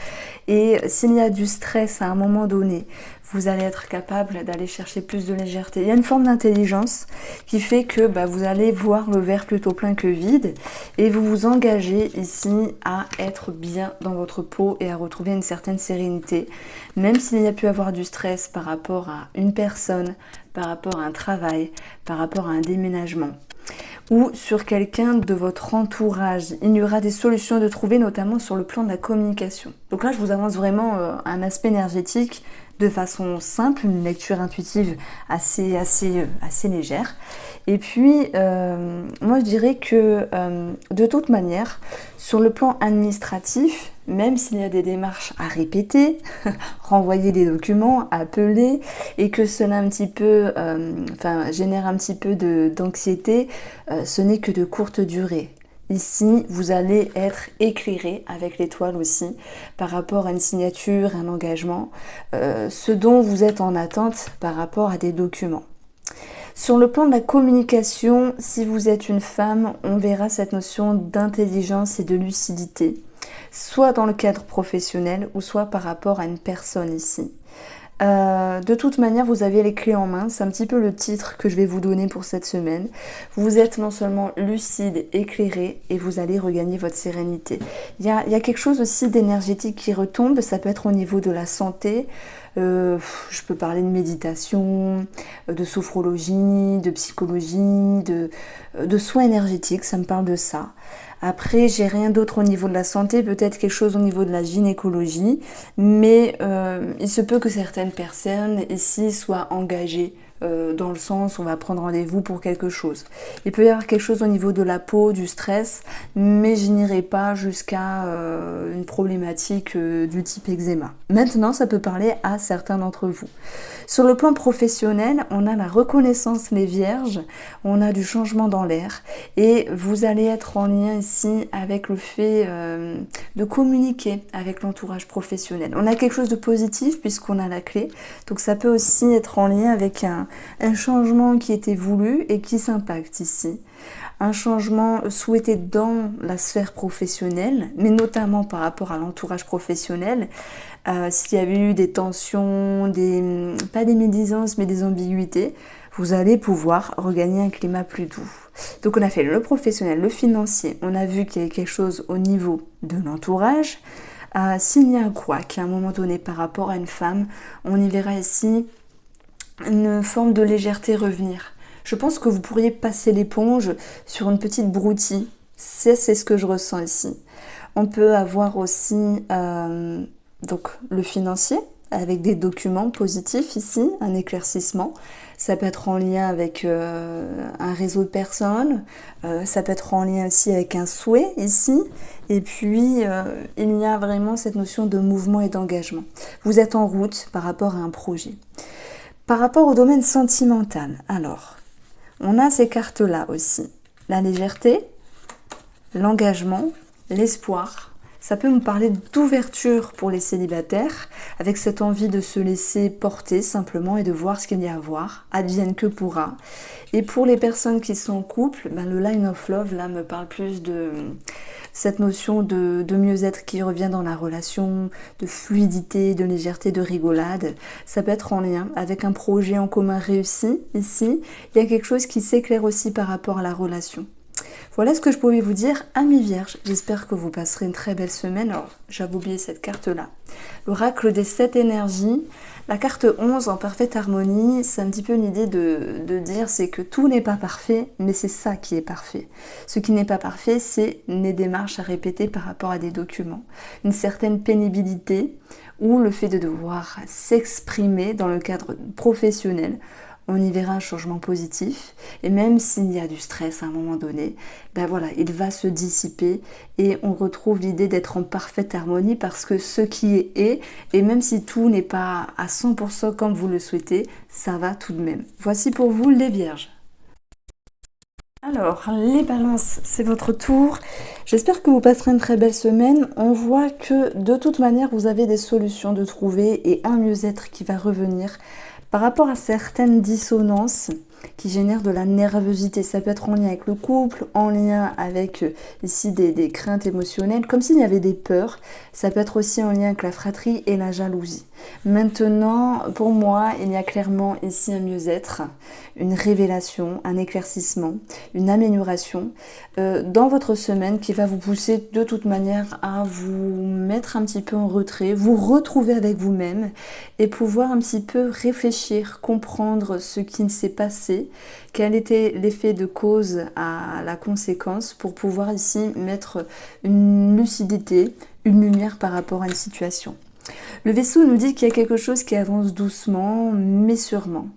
Et s'il y a du stress à un moment donné, vous allez être capable d'aller chercher plus de légèreté. Il y a une forme d'intelligence qui fait que vous allez voir le verre plutôt plein que vide et vous vous engagez ici à être bien dans votre peau et à retrouver une certaine sérénité. Même s'il y a pu avoir du stress par rapport à une personne, par rapport à un travail, par rapport à un déménagement ou sur quelqu'un de votre entourage. Il y aura des solutions de trouver, notamment sur le plan de la communication. Donc là, je vous avance vraiment un aspect énergétique de façon simple, une lecture intuitive assez légère. Et puis, moi je dirais que de toute manière, sur le plan administratif, même s'il y a des démarches à répéter, renvoyer des documents, appeler, et que cela un petit peu, génère un petit peu d'anxiété, ce n'est que de courte durée. Ici, vous allez être éclairé avec l'étoile aussi par rapport à une signature, un engagement, ce dont vous êtes en attente par rapport à des documents. Sur le plan de la communication, si vous êtes une femme, on verra cette notion d'intelligence et de lucidité, soit dans le cadre professionnel ou soit par rapport à une personne ici. De toute manière, vous avez les clés en main, c'est un petit peu le titre que je vais vous donner pour cette semaine. Vous êtes non seulement lucide, éclairé, et vous allez regagner votre sérénité. Il y a quelque chose aussi d'énergétique qui retombe, ça peut être au niveau de la santé. Je peux parler de méditation, de sophrologie, de psychologie, de soins énergétiques, ça me parle de ça. Après, j'ai rien d'autre au niveau de la santé, peut-être quelque chose au niveau de la gynécologie, mais il se peut que certaines personnes ici soient engagées dans le sens où on va prendre rendez-vous pour quelque chose. Il peut y avoir quelque chose au niveau de la peau, du stress, mais je n'irai pas jusqu'à une problématique du type eczéma. Maintenant, ça peut parler à certains d'entre vous. Sur le plan professionnel, on a la reconnaissance les vierges, on a du changement dans l'air et vous allez être en lien ici avec le fait de communiquer avec l'entourage professionnel. On a quelque chose de positif puisqu'on a la clé, donc ça peut aussi être en lien avec un changement qui était voulu et qui s'impacte ici. Un changement souhaité dans la sphère professionnelle, mais notamment par rapport à l'entourage professionnel. S'il y avait eu des tensions, pas des médisances, mais des ambiguïtés, vous allez pouvoir regagner un climat plus doux. Donc on a fait le professionnel, le financier, on a vu qu'il y avait quelque chose au niveau de l'entourage. S'il y a un couac à un moment donné par rapport à une femme, on y verra ici une forme de légèreté revenir. Je pense que vous pourriez passer l'éponge sur une petite broutille. C'est ce que je ressens ici. On peut avoir aussi donc le financier avec des documents positifs ici, un éclaircissement. Ça peut être en lien avec un réseau de personnes, ça peut être en lien aussi avec un souhait ici. Et puis, il y a vraiment cette notion de mouvement et d'engagement. Vous êtes en route par rapport à un projet. Par rapport au domaine sentimental, alors, on a ces cartes-là aussi. La légèreté, l'engagement, l'espoir. Ça peut nous parler d'ouverture pour les célibataires, avec cette envie de se laisser porter simplement et de voir ce qu'il y a à voir, advienne que pourra. Et pour les personnes qui sont en couple, ben le line of love, là, me parle plus de cette notion de mieux-être qui revient dans la relation, de fluidité, de légèreté, de rigolade. Ça peut être en lien avec un projet en commun réussi. Ici, il y a quelque chose qui s'éclaire aussi par rapport à la relation. Voilà ce que je pouvais vous dire, amis vierges. J'espère que vous passerez une très belle semaine. Alors, j'avais oublié cette carte-là. L'oracle des 7 énergies. La carte 11 en parfaite harmonie, c'est un petit peu une idée de dire c'est que tout n'est pas parfait, mais c'est ça qui est parfait. Ce qui n'est pas parfait, c'est les démarches à répéter par rapport à des documents. Une certaine pénibilité ou le fait de devoir s'exprimer dans le cadre professionnel. On y verra un changement positif. Et même s'il y a du stress à un moment donné, ben voilà, il va se dissiper et on retrouve l'idée d'être en parfaite harmonie parce que ce qui est, et même si tout n'est pas à 100% comme vous le souhaitez, ça va tout de même. Voici pour vous les vierges. Alors, les balances, c'est votre tour. J'espère que vous passerez une très belle semaine. On voit que de toute manière, vous avez des solutions de trouver et un mieux-être qui va revenir. Par rapport à certaines dissonances qui génèrent de la nervosité, ça peut être en lien avec le couple, en lien avec ici des craintes émotionnelles, comme s'il y avait des peurs. Ça peut être aussi en lien avec la fratrie et la jalousie. Maintenant, pour moi, il y a clairement ici un mieux-être, une révélation, un éclaircissement, une amélioration dans votre semaine qui va vous pousser de toute manière à vous mettre un petit peu en retrait, vous retrouver avec vous-même et pouvoir un petit peu réfléchir, comprendre ce qui s'est passé, quel était l'effet de cause à la conséquence pour pouvoir ici mettre une lucidité, une lumière par rapport à une situation. Le vaisseau nous dit qu'il y a quelque chose qui avance doucement mais sûrement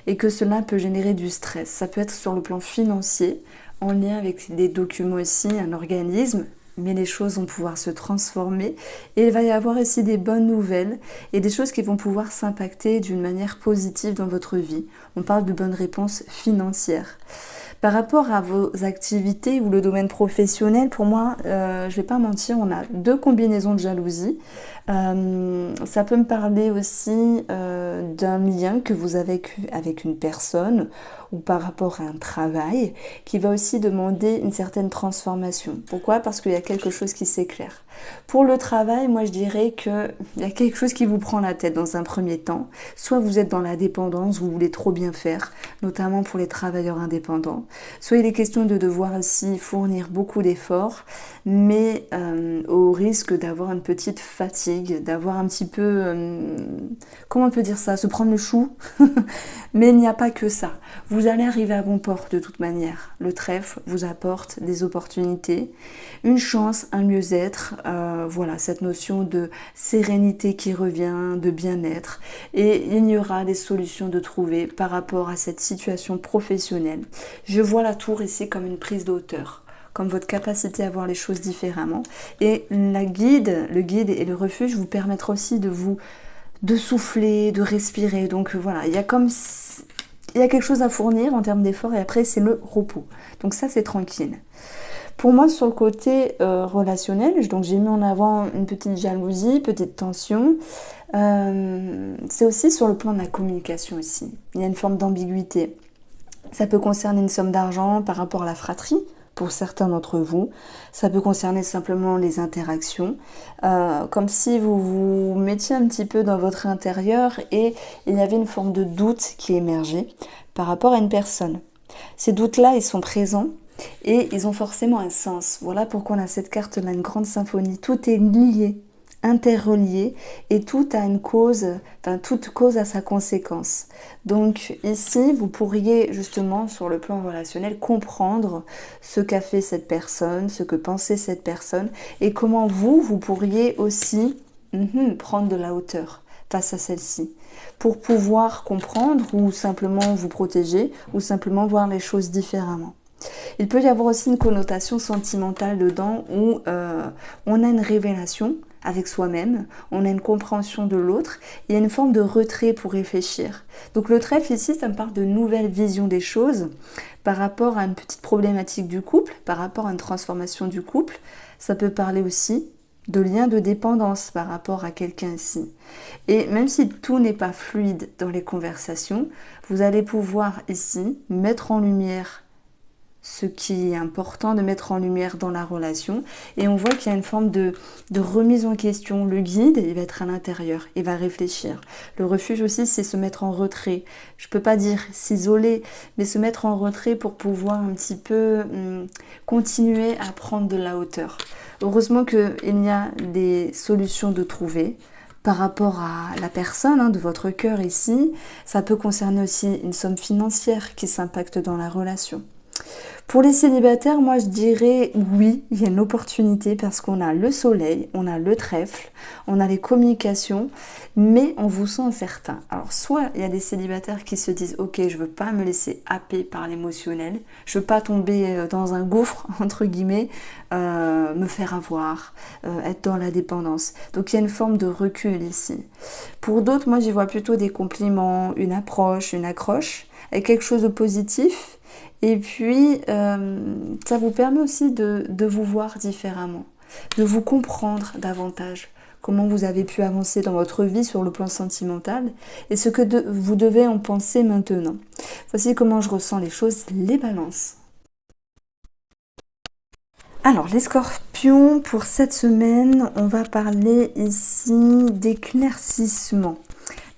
et que cela peut générer du stress. Ça peut être sur le plan financier, en lien avec des documents ici, un organisme, mais les choses vont pouvoir se transformer et il va y avoir ici des bonnes nouvelles et des choses qui vont pouvoir s'impacter d'une manière positive dans votre vie. On parle de bonnes réponses financières. Par rapport à vos activités ou le domaine professionnel, pour moi, je ne vais pas mentir, on a deux combinaisons de jalousie. Ça peut me parler aussi d'un lien que vous avez avec une personne ou par rapport à un travail qui va aussi demander une certaine transformation. Pourquoi? Parce qu'il y a quelque chose qui s'éclaire. Pour le travail, moi je dirais qu'il y a quelque chose qui vous prend la tête dans un premier temps. Soit vous êtes dans la dépendance, vous voulez trop bien faire, notamment pour les travailleurs indépendants. Soit il est question de devoir aussi fournir beaucoup d'efforts, mais au risque d'avoir une petite fatigue, d'avoir un petit peu, comment on peut dire ça, se prendre le chou. Mais il n'y a pas que ça. Vous allez arriver à bon port de toute manière. Le trèfle vous apporte des opportunités, une chance, un mieux-être, voilà, cette notion de sérénité qui revient, de bien-être. Et il y aura des solutions de trouver par rapport à cette situation professionnelle. Je vois la tour ici comme une prise de hauteur, comme votre capacité à voir les choses différemment. Et le guide et le refuge vous permettront aussi de souffler, de respirer. Donc voilà, il y a quelque chose à fournir en termes d'effort et après c'est le repos. Donc ça c'est tranquille. Pour moi sur le côté relationnel, donc j'ai mis en avant une petite jalousie, petite tension. C'est aussi sur le plan de la communication aussi. Il y a une forme d'ambiguïté. Ça peut concerner une somme d'argent par rapport à la fratrie. Pour certains d'entre vous, ça peut concerner simplement les interactions, comme si vous vous mettiez un petit peu dans votre intérieur et il y avait une forme de doute qui émergeait par rapport à une personne. Ces doutes-là, ils sont présents et ils ont forcément un sens. Voilà pourquoi on a cette carte-là, une grande symphonie. Tout est lié, interrelié et tout a une cause, toute cause a sa conséquence. Donc ici, vous pourriez justement sur le plan relationnel comprendre ce qu'a fait cette personne, ce que pensait cette personne et comment vous pourriez aussi prendre de la hauteur face à celle-ci pour pouvoir comprendre ou simplement vous protéger ou simplement voir les choses différemment. Il peut y avoir aussi une connotation sentimentale dedans où on a une révélation avec soi-même, on a une compréhension de l'autre, il y a une forme de retrait pour réfléchir. Donc le trèfle ici, ça me parle de nouvelles visions des choses par rapport à une petite problématique du couple, par rapport à une transformation du couple. Ça peut parler aussi de lien de dépendance par rapport à quelqu'un ici. Et même si tout n'est pas fluide dans les conversations, vous allez pouvoir ici mettre en lumière ce qui est important de mettre en lumière dans la relation. Et on voit qu'il y a une forme de remise en question. Le guide, il va être à l'intérieur, il va réfléchir. Le refuge aussi, c'est se mettre en retrait. Je peux pas dire s'isoler, mais se mettre en retrait pour pouvoir un petit peu continuer à prendre de la hauteur. Heureusement qu'il y a des solutions de trouver. Par rapport à la personne de votre cœur ici, ça peut concerner aussi une somme financière qui s'impacte dans la relation. Pour les célibataires, moi je dirais oui, il y a une opportunité parce qu'on a le soleil, on a le trèfle, on a les communications, mais on vous sent incertain. Alors soit il y a des célibataires qui se disent ok, je veux pas me laisser happer par l'émotionnel, je veux pas tomber dans un gouffre entre guillemets, me faire avoir, être dans la dépendance. Donc il y a une forme de recul ici. Pour d'autres, moi j'y vois plutôt des compliments, une approche, une accroche, avec quelque chose de positif. Et puis, ça vous permet aussi de vous voir différemment, de vous comprendre davantage, comment vous avez pu avancer dans votre vie sur le plan sentimental et ce que vous devez en penser maintenant. Voici comment je ressens les choses, les balances. Alors, les scorpions, pour cette semaine, on va parler ici d'éclaircissement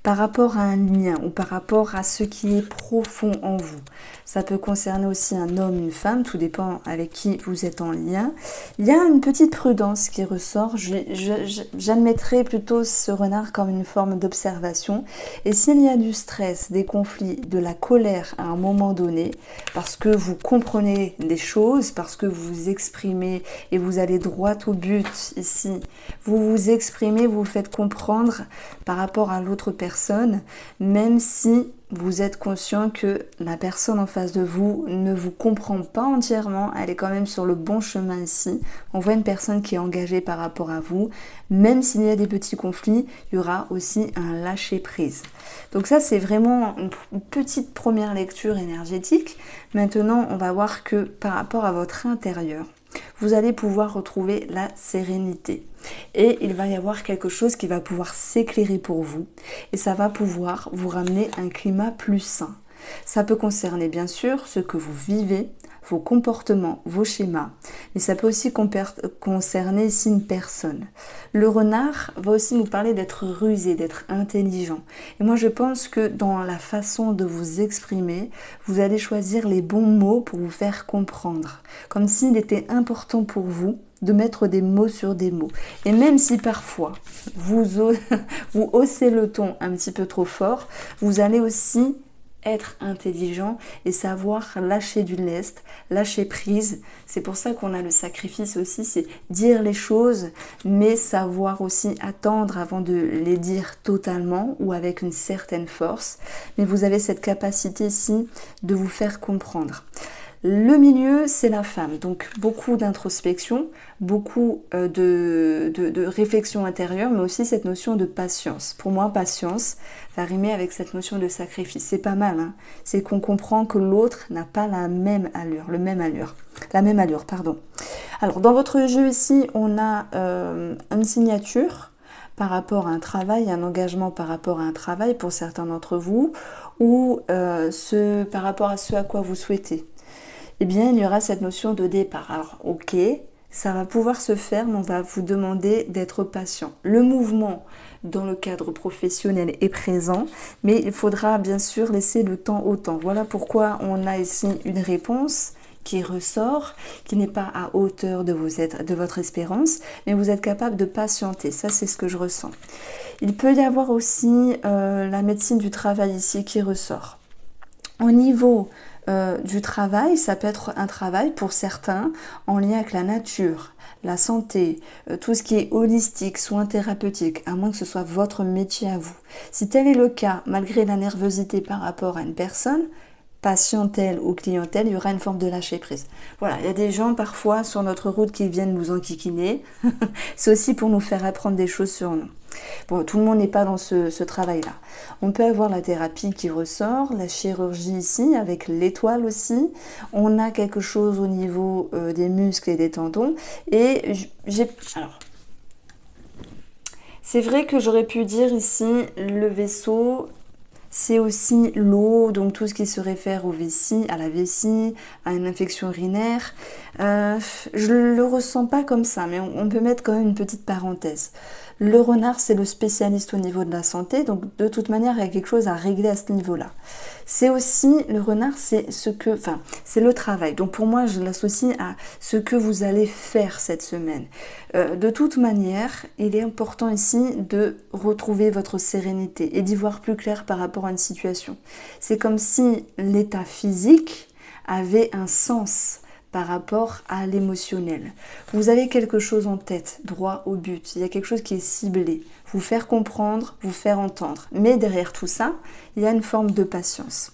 par rapport à un lien ou par rapport à ce qui est profond en vous. Ça peut concerner aussi un homme, une femme, tout dépend avec qui vous êtes en lien. Il y a une petite prudence qui ressort. J'admettrais plutôt ce renard comme une forme d'observation. Et s'il y a du stress, des conflits, de la colère à un moment donné, parce que vous comprenez des choses, parce que vous vous exprimez et vous allez droit au but ici, vous vous exprimez, vous vous faites comprendre par rapport à l'autre personne, même si vous êtes conscient que la personne en face de vous ne vous comprend pas entièrement, elle est quand même sur le bon chemin ici. On voit une personne qui est engagée par rapport à vous, même s'il y a des petits conflits, il y aura aussi un lâcher-prise. Donc ça, c'est vraiment une petite première lecture énergétique. Maintenant, on va voir que par rapport à votre intérieur, vous allez pouvoir retrouver la sérénité. Et il va y avoir quelque chose qui va pouvoir s'éclairer pour vous. Et ça va pouvoir vous ramener un climat plus sain. Ça peut concerner bien sûr ce que vous vivez, vos comportements, vos schémas. Mais ça peut aussi concerner ici une personne. Le renard va aussi nous parler d'être rusé, d'être intelligent. Et moi je pense que dans la façon de vous exprimer, vous allez choisir les bons mots pour vous faire comprendre. Comme s'il était important pour vous de mettre des mots sur des mots. Et même si parfois vous haussez le ton un petit peu trop fort, vous allez aussi être intelligent et savoir lâcher du lest, lâcher prise. C'est pour ça qu'on a le sacrifice aussi, c'est dire les choses, mais savoir aussi attendre avant de les dire totalement ou avec une certaine force. Mais vous avez cette capacité ici de vous faire comprendre. Le milieu, c'est la femme, donc beaucoup d'introspection, beaucoup de réflexion intérieure, mais aussi cette notion de patience. Pour moi, patience va rimer avec cette notion de sacrifice. C'est pas mal, hein. C'est qu'on comprend que l'autre n'a pas la même allure, la même allure, pardon. Alors, dans votre jeu ici, on a une signature par rapport à un travail, un engagement par rapport à un travail pour certains d'entre vous, ou par rapport à ce à quoi vous souhaitez. Eh bien, il y aura cette notion de départ. Alors, ok, ça va pouvoir se faire, mais on va vous demander d'être patient. Le mouvement dans le cadre professionnel est présent, mais il faudra bien sûr laisser le temps au temps. Voilà pourquoi on a ici une réponse qui ressort, qui n'est pas à hauteur de votre espérance, mais vous êtes capable de patienter. Ça, c'est ce que je ressens. Il peut y avoir aussi la médecine du travail ici qui ressort. Au niveau du travail, ça peut être un travail pour certains en lien avec la nature, la santé, tout ce qui est holistique, soins thérapeutiques, à moins que ce soit votre métier à vous. Si tel est le cas, malgré la nervosité par rapport à une personne, patientèle ou clientèle, il y aura une forme de lâcher prise. Voilà, il y a des gens parfois sur notre route qui viennent nous enquiquiner. C'est aussi pour nous faire apprendre des choses sur nous. Bon, tout le monde n'est pas dans ce travail-là. On peut avoir la thérapie qui ressort, la chirurgie ici, avec l'étoile aussi. On a quelque chose au niveau des muscles et des tendons. Et alors, c'est vrai que j'aurais pu dire ici, le vaisseau, c'est aussi l'eau, donc tout ce qui se réfère aux vessies, à la vessie, à une infection urinaire. Je ne le ressens pas comme ça, mais on peut mettre quand même une petite parenthèse. Le renard, c'est le spécialiste au niveau de la santé, donc de toute manière, il y a quelque chose à régler à ce niveau-là. C'est aussi, le renard, c'est c'est le travail. Donc pour moi, je l'associe à ce que vous allez faire cette semaine. De toute manière, il est important ici de retrouver votre sérénité et d'y voir plus clair par rapport à une situation. C'est comme si l'état physique avait un sens par rapport à l'émotionnel. Vous avez quelque chose en tête, droit au but. Il y a quelque chose qui est ciblé. Vous faire comprendre, vous faire entendre. Mais derrière tout ça, il y a une forme de patience.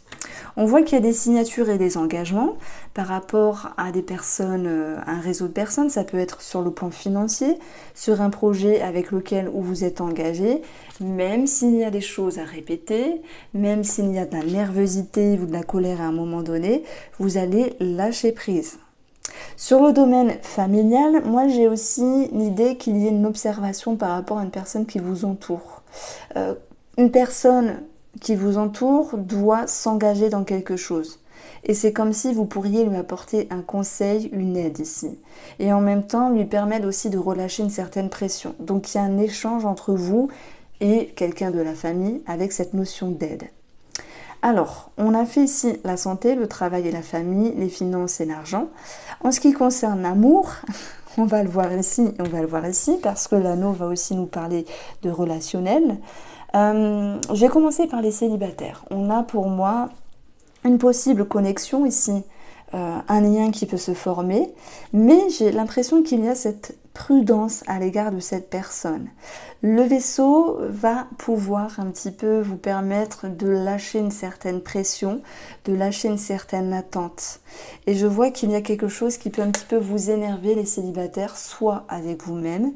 On voit qu'il y a des signatures et des engagements par rapport à des personnes, un réseau de personnes. Ça peut être sur le plan financier, sur un projet avec lequel vous êtes engagé, même s'il y a des choses à répéter, même s'il y a de la nervosité ou de la colère à un moment donné, vous allez lâcher prise. Sur le domaine familial, moi j'ai aussi l'idée qu'il y ait une observation par rapport à une personne qui vous entoure. Une personne qui vous entoure doit s'engager dans quelque chose. Et c'est comme si vous pourriez lui apporter un conseil, une aide ici. Et en même temps, lui permettre aussi de relâcher une certaine pression. Donc il y a un échange entre vous et quelqu'un de la famille avec cette notion d'aide. Alors, on a fait ici la santé, le travail et la famille, les finances et l'argent. En ce qui concerne l'amour, on va le voir ici, parce que l'anneau va aussi nous parler de relationnel. Je vais commencer par les célibataires. On a pour moi une possible connexion ici, un lien qui peut se former, mais j'ai l'impression qu'il y a cette prudence à l'égard de cette personne. Le vaisseau va pouvoir un petit peu vous permettre de lâcher une certaine pression, de lâcher une certaine attente. Et je vois qu'il y a quelque chose qui peut un petit peu vous énerver les célibataires, soit avec vous-même,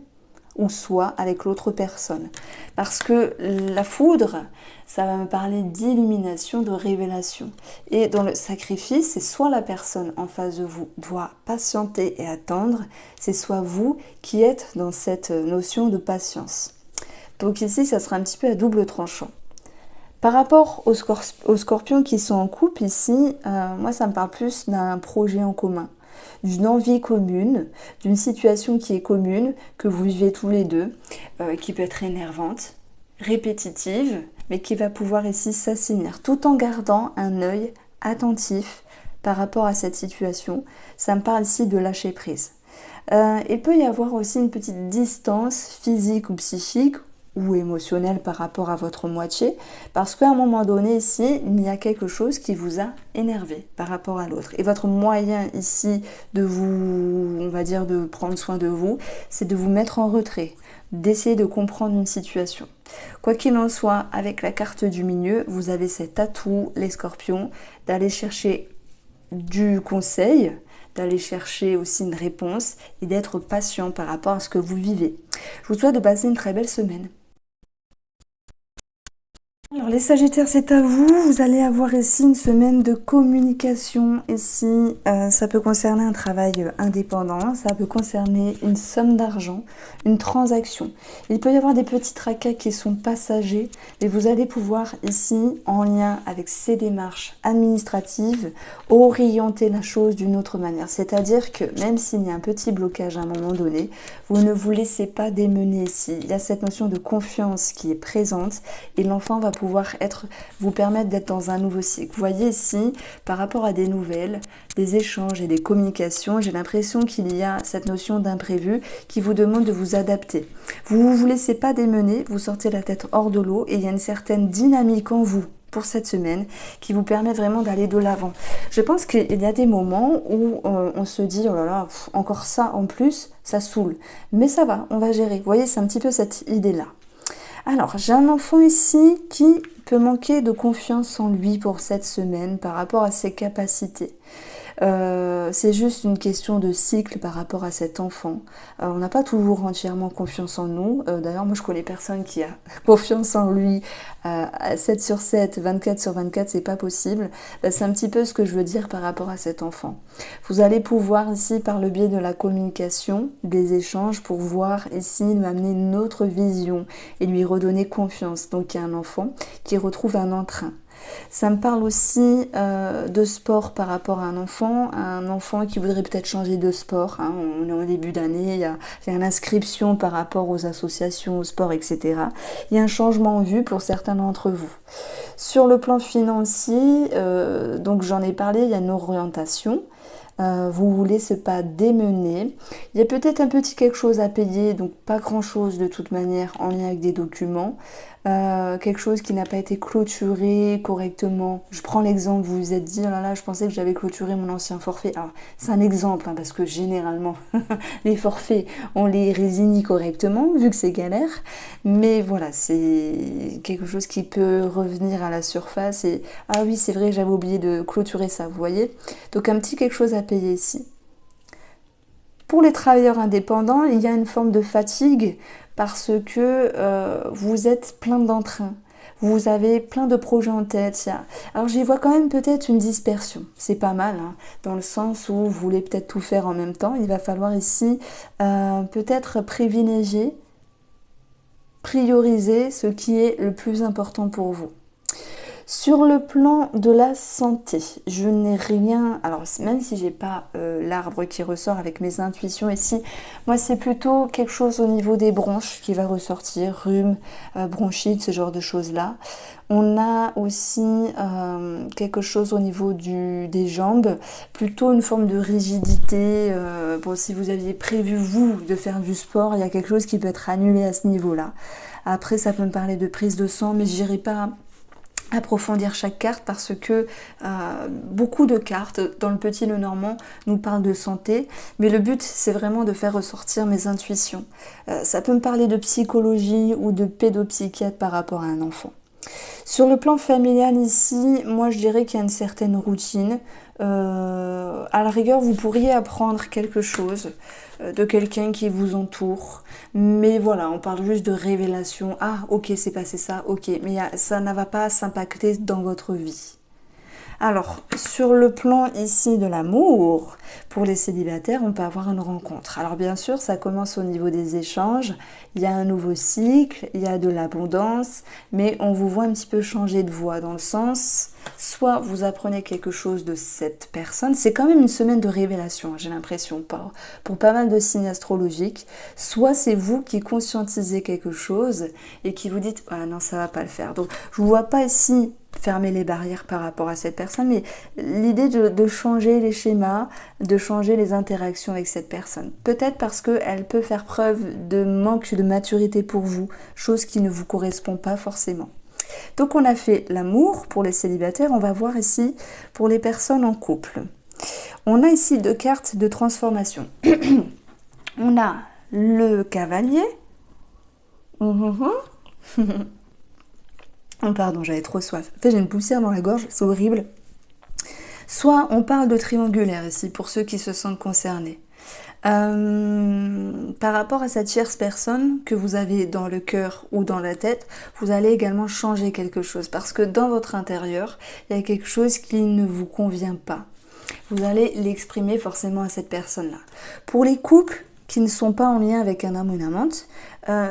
ou soit avec l'autre personne. Parce que la foudre, ça va me parler d'illumination, de révélation. Et dans le sacrifice, c'est soit la personne en face de vous doit patienter et attendre, c'est soit vous qui êtes dans cette notion de patience. Donc ici, ça sera un petit peu à double tranchant. Par rapport aux scorpions qui sont en couple ici, moi ça me parle plus d'un projet en commun, d'une envie commune, d'une situation qui est commune, que vous vivez tous les deux, qui peut être énervante, répétitive, mais qui va pouvoir ici s'assainir, tout en gardant un œil attentif par rapport à cette situation. Ça me parle ici de lâcher prise. Il peut y avoir aussi une petite distance physique ou psychique, ou émotionnel par rapport à votre moitié, parce qu'à un moment donné ici, il y a quelque chose qui vous a énervé par rapport à l'autre. Et votre moyen ici de vous, on va dire, de prendre soin de vous, c'est de vous mettre en retrait, d'essayer de comprendre une situation. Quoi qu'il en soit, avec la carte du milieu, vous avez cet atout, les scorpions, d'aller chercher du conseil, d'aller chercher aussi une réponse et d'être patient par rapport à ce que vous vivez. Je vous souhaite de passer une très belle semaine. Alors les Sagittaires, c'est à vous. Vous allez avoir ici une semaine de communication. Ici, ça peut concerner un travail indépendant, ça peut concerner une somme d'argent, une transaction. Il peut y avoir des petits tracas qui sont passagers, et vous allez pouvoir ici, en lien avec ces démarches administratives, orienter la chose d'une autre manière. C'est-à-dire que même s'il y a un petit blocage à un moment donné, vous ne vous laissez pas démener ici. Il y a cette notion de confiance qui est présente et l'enfant va pouvoir vous permettre d'être dans un nouveau cycle. Vous voyez ici, par rapport à des nouvelles, des échanges et des communications, j'ai l'impression qu'il y a cette notion d'imprévu qui vous demande de vous adapter. Vous ne vous laissez pas démener, vous sortez la tête hors de l'eau et il y a une certaine dynamique en vous pour cette semaine qui vous permet vraiment d'aller de l'avant. Je pense qu'il y a des moments où on se dit, oh là là, encore ça en plus, ça saoule. Mais ça va, on va gérer. Vous voyez, c'est un petit peu cette idée-là. Alors, j'ai un enfant ici qui peut manquer de confiance en lui pour cette semaine par rapport à ses capacités. C'est juste une question de cycle par rapport à cet enfant. On n'a pas toujours entièrement confiance en nous. D'ailleurs, moi je connais personne qui a confiance en lui à 7 sur 7, 24 sur 24, c'est pas possible. C'est un petit peu ce que je veux dire par rapport à cet enfant. Vous allez pouvoir ici, par le biais de la communication, des échanges, pour voir ici, lui amener une autre vision et lui redonner confiance. Donc il y a un enfant qui retrouve un entrain. Ça me parle aussi de sport par rapport à un enfant qui voudrait peut-être changer de sport. Hein. On est en début d'année, il y a une inscription par rapport aux associations, au sport, etc. Il y a un changement en vue pour certains d'entre vous. Sur le plan financier, donc j'en ai parlé, il y a une orientation. Vous voulez ce pas démener. Il y a peut-être un petit quelque chose à payer, donc pas grand chose de toute manière en lien avec des documents. Quelque chose qui n'a pas été clôturé correctement. Je prends l'exemple, vous vous êtes dit, oh là là, je pensais que j'avais clôturé mon ancien forfait. Alors, c'est un exemple, hein, parce que généralement, les forfaits, on les résigne correctement, vu que c'est galère. Mais voilà, c'est quelque chose qui peut revenir à la surface et, ah oui, c'est vrai, j'avais oublié de clôturer ça, vous voyez. Donc, un petit quelque chose à payer ici. Pour les travailleurs indépendants, il y a une forme de fatigue parce que vous êtes plein d'entrain. Vous avez plein de projets en tête. Alors j'y vois quand même peut-être une dispersion. C'est pas mal, hein, dans le sens où vous voulez peut-être tout faire en même temps. Il va falloir ici peut-être privilégier, prioriser ce qui est le plus important pour vous. Sur le plan de la santé, je n'ai rien, alors même si j'ai pas l'arbre qui ressort avec mes intuitions ici, moi c'est plutôt quelque chose au niveau des bronches qui va ressortir, rhume, bronchite, ce genre de choses là. On a aussi quelque chose au niveau des jambes, plutôt une forme de rigidité. Bon, si vous aviez prévu vous de faire du sport, il y a quelque chose qui peut être annulé à ce niveau-là. Après ça peut me parler de prise de sang, mais je n'irai pas approfondir chaque carte parce que beaucoup de cartes dans le Petit Lenormand nous parlent de santé, mais le but c'est vraiment de faire ressortir mes intuitions. Ça peut me parler de psychologie ou de pédopsychiatre par rapport à un enfant. Sur le plan familial ici, moi je dirais qu'il y a une certaine routine. À la rigueur, vous pourriez apprendre quelque chose de quelqu'un qui vous entoure. Mais voilà, on parle juste de révélation. Ah, ok, c'est passé ça, ok. Mais ça ne va pas s'impacter dans votre vie. Alors, sur le plan ici de l'amour, pour les célibataires, on peut avoir une rencontre. Alors bien sûr, ça commence au niveau des échanges, il y a un nouveau cycle, il y a de l'abondance, mais on vous voit un petit peu changer de voie dans le sens, soit vous apprenez quelque chose de cette personne, c'est quand même une semaine de révélation, j'ai l'impression, pour pas mal de signes astrologiques, soit c'est vous qui conscientisez quelque chose et qui vous dites, ah non, ça va pas le faire. Donc, je vous vois pas ici fermer les barrières par rapport à cette personne, mais l'idée de changer les schémas, de changer les interactions avec cette personne. Peut-être parce qu'elle peut faire preuve de manque de maturité pour vous, chose qui ne vous correspond pas forcément. Donc on a fait l'amour pour les célibataires, on va voir ici pour les personnes en couple. On a ici 2 cartes de transformation. On a le cavalier. Oh pardon, j'avais trop soif. En fait, j'ai une poussière dans la gorge, c'est horrible. Soit on parle de triangulaire ici, pour ceux qui se sentent concernés. Par rapport à cette tierce personne que vous avez dans le cœur ou dans la tête, vous allez également changer quelque chose. Parce que dans votre intérieur, il y a quelque chose qui ne vous convient pas. Vous allez l'exprimer forcément à cette personne-là. Pour les couples qui ne sont pas en lien avec un homme ou une amante,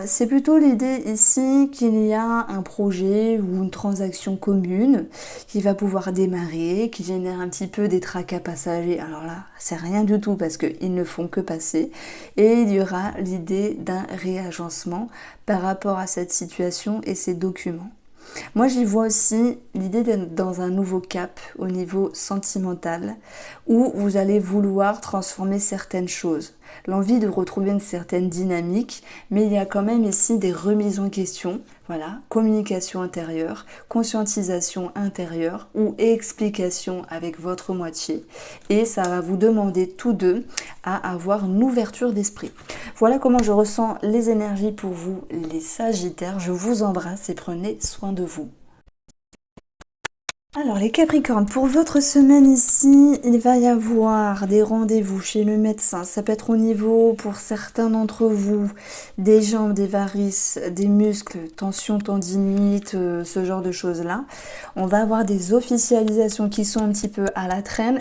c'est plutôt l'idée ici qu'il y a un projet ou une transaction commune qui va pouvoir démarrer, qui génère un petit peu des tracas passagers. Alors là, c'est rien du tout parce qu'ils ne font que passer. Et il y aura l'idée d'un réagencement par rapport à cette situation et ces documents. Moi, j'y vois aussi l'idée d'être dans un nouveau cap au niveau sentimental où vous allez vouloir transformer certaines choses. l'envie de retrouver une certaine dynamique, mais il y a quand même ici des remises en question. Voilà, communication intérieure, conscientisation intérieure ou explication avec votre moitié. Et ça va vous demander tous deux à avoir une ouverture d'esprit. Voilà comment je ressens les énergies pour vous, les Sagittaires. Je vous embrasse et prenez soin de vous. Alors les Capricornes, pour votre semaine ici, il va y avoir des rendez-vous chez le médecin. Ça peut être au niveau, pour certains d'entre vous, des jambes, des varices, des muscles, tension, tendinite, ce genre de choses-là. On va avoir des officialisations qui sont un petit peu à la traîne,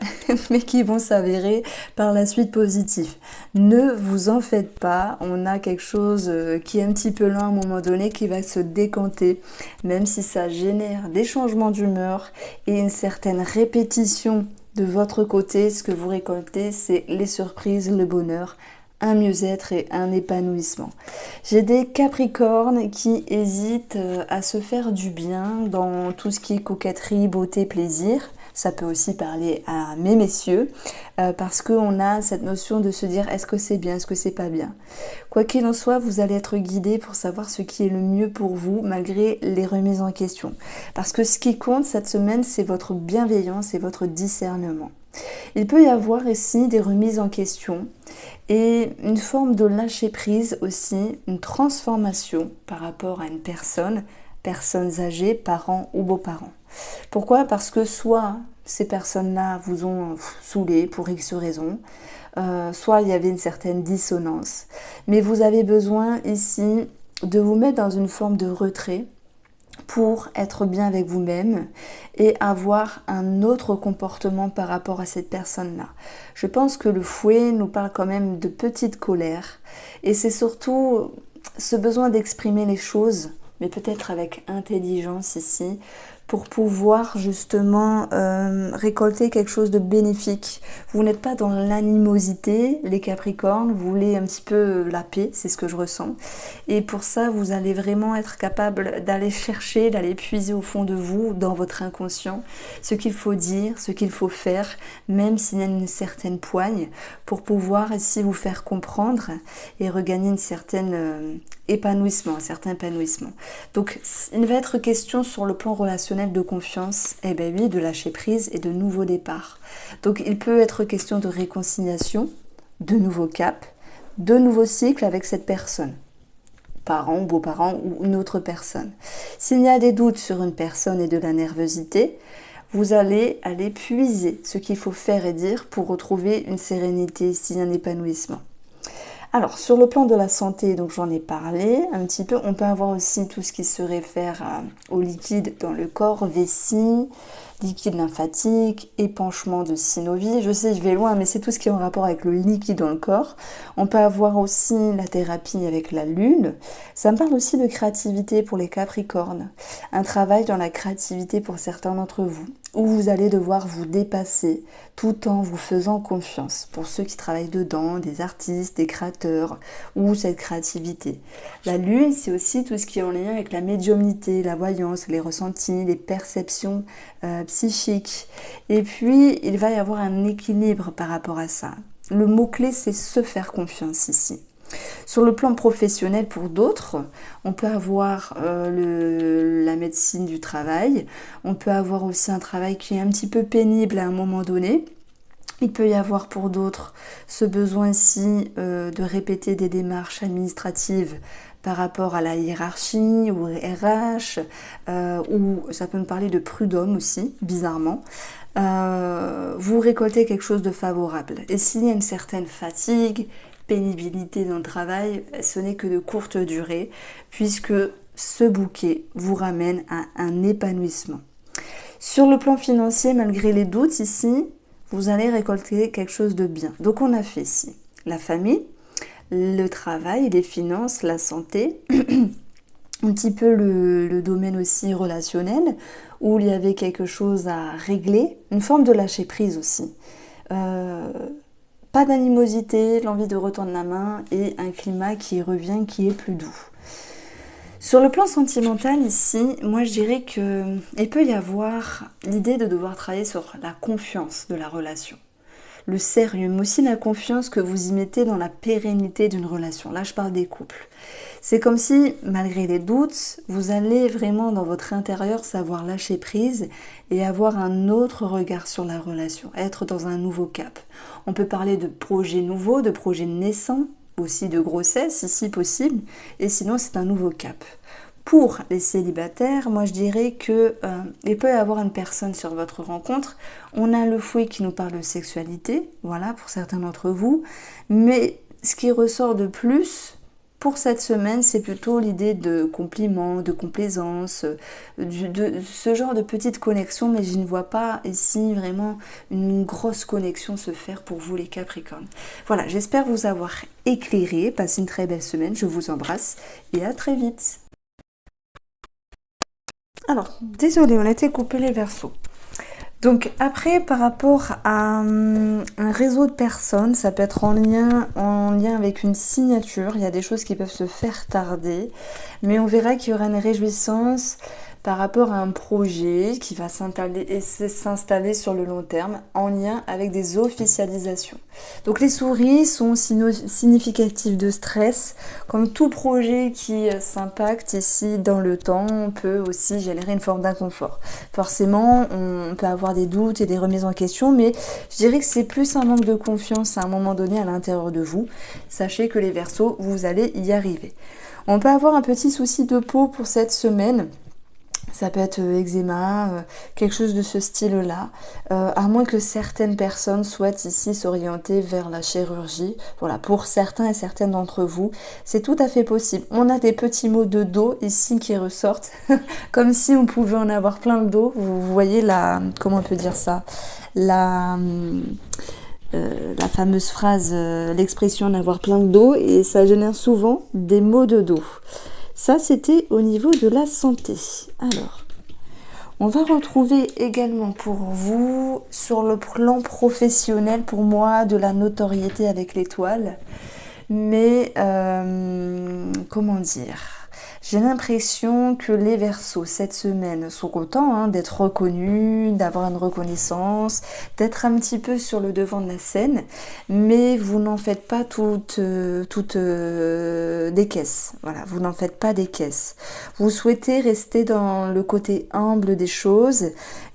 mais qui vont s'avérer par la suite positifs. Ne vous en faites pas, on a quelque chose qui est un petit peu lent à un moment donné, qui va se décanter, même si ça génère des changements d'humeur et une certaine répétition de votre côté. Ce que vous récoltez, c'est les surprises, le bonheur, un mieux-être et un épanouissement. J'ai des Capricornes qui hésitent à se faire du bien dans tout ce qui est coquetterie, beauté, plaisir. Ça peut aussi parler à mes messieurs, parce qu'on a cette notion de se dire est-ce que c'est bien, est-ce que c'est pas bien. Quoi qu'il en soit, vous allez être guidé pour savoir ce qui est le mieux pour vous, malgré les remises en question. Parce que ce qui compte cette semaine, c'est votre bienveillance et votre discernement. Il peut y avoir ici des remises en question et une forme de lâcher prise aussi, une transformation par rapport à une personne, personnes âgées, parents ou beaux-parents. Pourquoi? Parce que soit ces personnes-là vous ont saoulé pour X raisons, soit il y avait une certaine dissonance. Mais vous avez besoin ici de vous mettre dans une forme de retrait pour être bien avec vous-même et avoir un autre comportement par rapport à cette personne-là. Je pense que le fouet nous parle quand même de petite colère et c'est surtout ce besoin d'exprimer les choses, mais peut-être avec intelligence ici, pour pouvoir justement récolter quelque chose de bénéfique. Vous n'êtes pas dans l'animosité, les Capricornes, vous voulez un petit peu la paix, c'est ce que je ressens. Et pour ça, vous allez vraiment être capable d'aller chercher, d'aller puiser au fond de vous, dans votre inconscient, ce qu'il faut dire, ce qu'il faut faire, même s'il y a une certaine poigne, pour pouvoir ici vous faire comprendre et regagner une certaine épanouissement, un certain épanouissement. Donc, il va être question sur le plan relationnel de confiance, eh bien oui, de lâcher prise et de nouveaux départs. Donc il peut être question de réconciliation, de nouveaux caps, de nouveaux cycles avec cette personne, parents, beaux-parents ou une autre personne. S'il y a des doutes sur une personne et de la nervosité, vous allez aller puiser ce qu'il faut faire et dire pour retrouver une sérénité, ici un épanouissement. Alors, sur le plan de la santé, donc j'en ai parlé un petit peu, on peut avoir aussi tout ce qui se réfère au liquide dans le corps, vessie, liquide lymphatique, épanchement de synovie. Je sais, je vais loin, mais c'est tout ce qui est en rapport avec le liquide dans le corps. On peut avoir aussi la thérapie avec la lune. Ça me parle aussi de créativité pour les Capricornes. Un travail dans la créativité pour certains d'entre vous, où vous allez devoir vous dépasser tout en vous faisant confiance. Pour ceux qui travaillent dedans, des artistes, des créateurs, ou cette créativité. La lune, c'est aussi tout ce qui est en lien avec la médiumnité, la voyance, les ressentis, les perceptions psychiques. Et puis, il va y avoir un équilibre par rapport à ça. Le mot-clé, c'est se faire confiance ici. Sur le plan professionnel, pour d'autres, on peut avoir la médecine du travail, on peut avoir aussi un travail qui est un petit peu pénible à un moment donné. Il peut y avoir pour d'autres ce besoin-ci de répéter des démarches administratives par rapport à la hiérarchie ou RH, ou ça peut me parler de prud'homme aussi, bizarrement. Vous récoltez quelque chose de favorable. Et s'il y a une certaine fatigue, pénibilité dans le travail, ce n'est que de courte durée, puisque ce bouquet vous ramène à un épanouissement. Sur le plan financier, malgré les doutes ici, vous allez récolter quelque chose de bien. Donc on a fait ici la famille, le travail, les finances, la santé, un petit peu le domaine aussi relationnel, où il y avait quelque chose à régler, une forme de lâcher prise aussi. Pas d'animosité, l'envie de retendre la main et un climat qui revient, qui est plus doux. Sur le plan sentimental ici, moi je dirais qu'il peut y avoir l'idée de devoir travailler sur la confiance de la relation. le sérieux, mais aussi la confiance que vous y mettez dans la pérennité d'une relation. Là, je parle des couples. C'est comme si, malgré les doutes, vous allez vraiment dans votre intérieur savoir lâcher prise et avoir un autre regard sur la relation, être dans un nouveau cap. On peut parler de projets nouveaux, de projets naissants, aussi de grossesse, si possible, et sinon c'est un nouveau cap. Pour les célibataires, moi je dirais que il peut y avoir une personne sur votre rencontre. On a le fouet qui nous parle de sexualité, voilà, pour certains d'entre vous. Mais ce qui ressort de plus pour cette semaine, c'est plutôt l'idée de compliments, de complaisance, de ce genre de petite connexion. Mais je ne vois pas ici vraiment une grosse connexion se faire pour vous les Capricornes. Voilà, j'espère vous avoir éclairé. Passez une très belle semaine, je vous embrasse et à très vite. Alors, désolé, on a été coupé les Verseaux. Donc après, par rapport à un réseau de personnes, ça peut être en lien avec une signature. Il y a des choses qui peuvent se faire tarder, mais on verra qu'il y aura une réjouissance par rapport à un projet qui va s'installer sur le long terme en lien avec des officialisations. Donc les souris sont significatives de stress. Comme tout projet qui s'impacte ici dans le temps, peut aussi générer une forme d'inconfort. Forcément, on peut avoir des doutes et des remises en question, mais je dirais que c'est plus un manque de confiance à un moment donné à l'intérieur de vous. Sachez que les Verseaux, vous allez y arriver. On peut avoir un petit souci de peau pour cette semaine. Ça peut être eczéma, quelque chose de ce style-là, à moins que certaines personnes souhaitent ici s'orienter vers la chirurgie. Voilà, pour certains et certaines d'entre vous, c'est tout à fait possible. On a des petits maux de dos ici qui ressortent, comme si on pouvait en avoir plein le dos. Vous voyez comment on peut dire ça, la fameuse phrase, l'expression d'avoir plein de dos, et ça génère souvent des maux de dos. Ça, c'était au niveau de la santé. Alors, on va retrouver également pour vous, sur le plan professionnel, pour moi, de la notoriété avec l'étoile. Mais, comment dire ? J'ai l'impression que les Verseaux, cette semaine, sont contents d'être reconnus, d'avoir une reconnaissance, d'être un petit peu sur le devant de la scène, mais vous n'en faites pas toutes des caisses. Voilà, vous n'en faites pas des caisses. Vous souhaitez rester dans le côté humble des choses,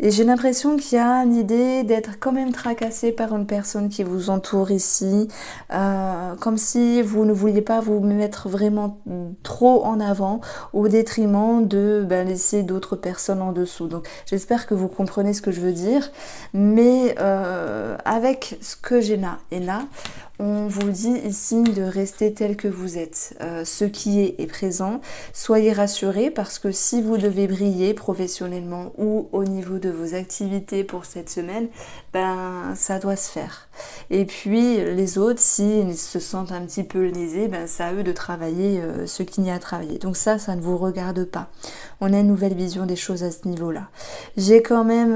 et j'ai l'impression qu'il y a l'idée d'être quand même tracassé par une personne qui vous entoure ici, comme si vous ne vouliez pas vous mettre vraiment trop en avant, au détriment de laisser d'autres personnes en dessous. Donc j'espère que vous comprenez ce que je veux dire, mais avec ce que j'ai là et là, on vous dit ici de rester tel que vous êtes. Ce qui est présent. Soyez rassurés parce que si vous devez briller professionnellement ou au niveau de vos activités pour cette semaine, ça doit se faire. Et puis les autres, s'ils se sentent un petit peu lésés, c'est à eux de travailler ce qu'il y a à travailler. Donc ça ne vous regarde pas. On a une nouvelle vision des choses à ce niveau-là. J'ai quand même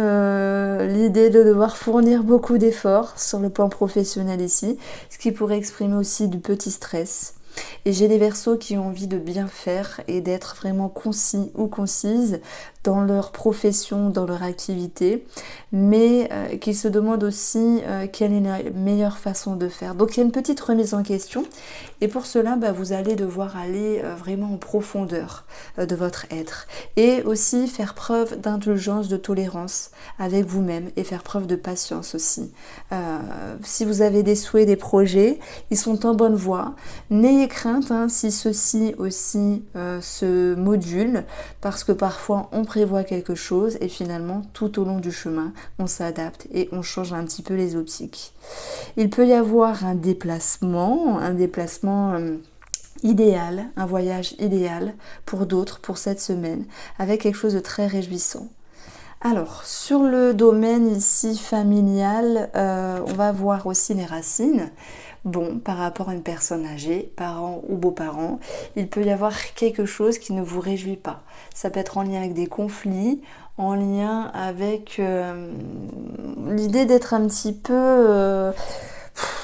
l'idée de devoir fournir beaucoup d'efforts sur le plan professionnel ici, ce qui pourrait exprimer aussi du petit stress. Et j'ai des Verseaux qui ont envie de bien faire et d'être vraiment concis ou concises dans leur profession, dans leur activité, mais qui se demandent aussi quelle est la meilleure façon de faire. Donc il y a une petite remise en question, et pour cela, vous allez devoir aller vraiment en profondeur de votre être, et aussi faire preuve d'indulgence, de tolérance avec vous-même, et faire preuve de patience aussi. Si vous avez des souhaits, des projets, ils sont en bonne voie. N'ayez crainte si ceci aussi se module, parce que parfois on prévoit quelque chose et finalement tout au long du chemin on s'adapte et on change un petit peu les optiques. Il peut y avoir un déplacement idéal, un voyage idéal pour d'autres pour cette semaine, avec quelque chose de très réjouissant. Alors, sur le domaine ici familial, on va voir aussi les racines. Bon, par rapport à une personne âgée, parents ou beaux-parents, il peut y avoir quelque chose qui ne vous réjouit pas. Ça peut être en lien avec des conflits, en lien avec l'idée d'être un petit peu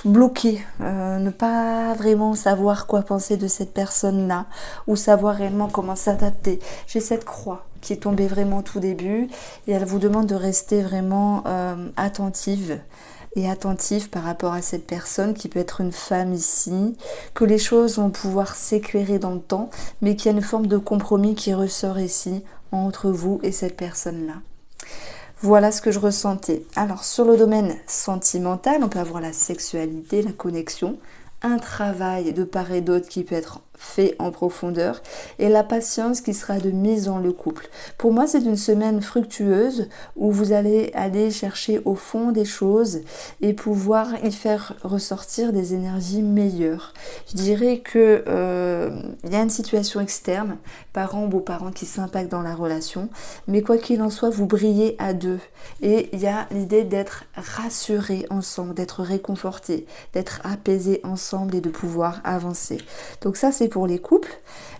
bloqué, ne pas vraiment savoir quoi penser de cette personne-là, ou savoir réellement comment s'adapter. J'ai cette croix qui est tombée vraiment au tout début, et elle vous demande de rester vraiment attentive, et attentif par rapport à cette personne qui peut être une femme ici, que les choses vont pouvoir s'éclairer dans le temps, mais qu'il y a une forme de compromis qui ressort ici entre vous et cette personne-là. Voilà ce que je ressentais. Alors sur le domaine sentimental, on peut avoir la sexualité, la connexion, un travail de part et d'autre qui peut être fait en profondeur et la patience qui sera de mise dans le couple. Pour moi, c'est une semaine fructueuse où vous allez aller chercher au fond des choses et pouvoir y faire ressortir des énergies meilleures. Je dirais que il y a une situation externe, parents, beaux-parents qui s'impactent dans la relation, mais quoi qu'il en soit, vous brillez à deux et il y a l'idée d'être rassurés ensemble, d'être réconfortés, d'être apaisés ensemble et de pouvoir avancer. Donc ça, c'est pour les couples.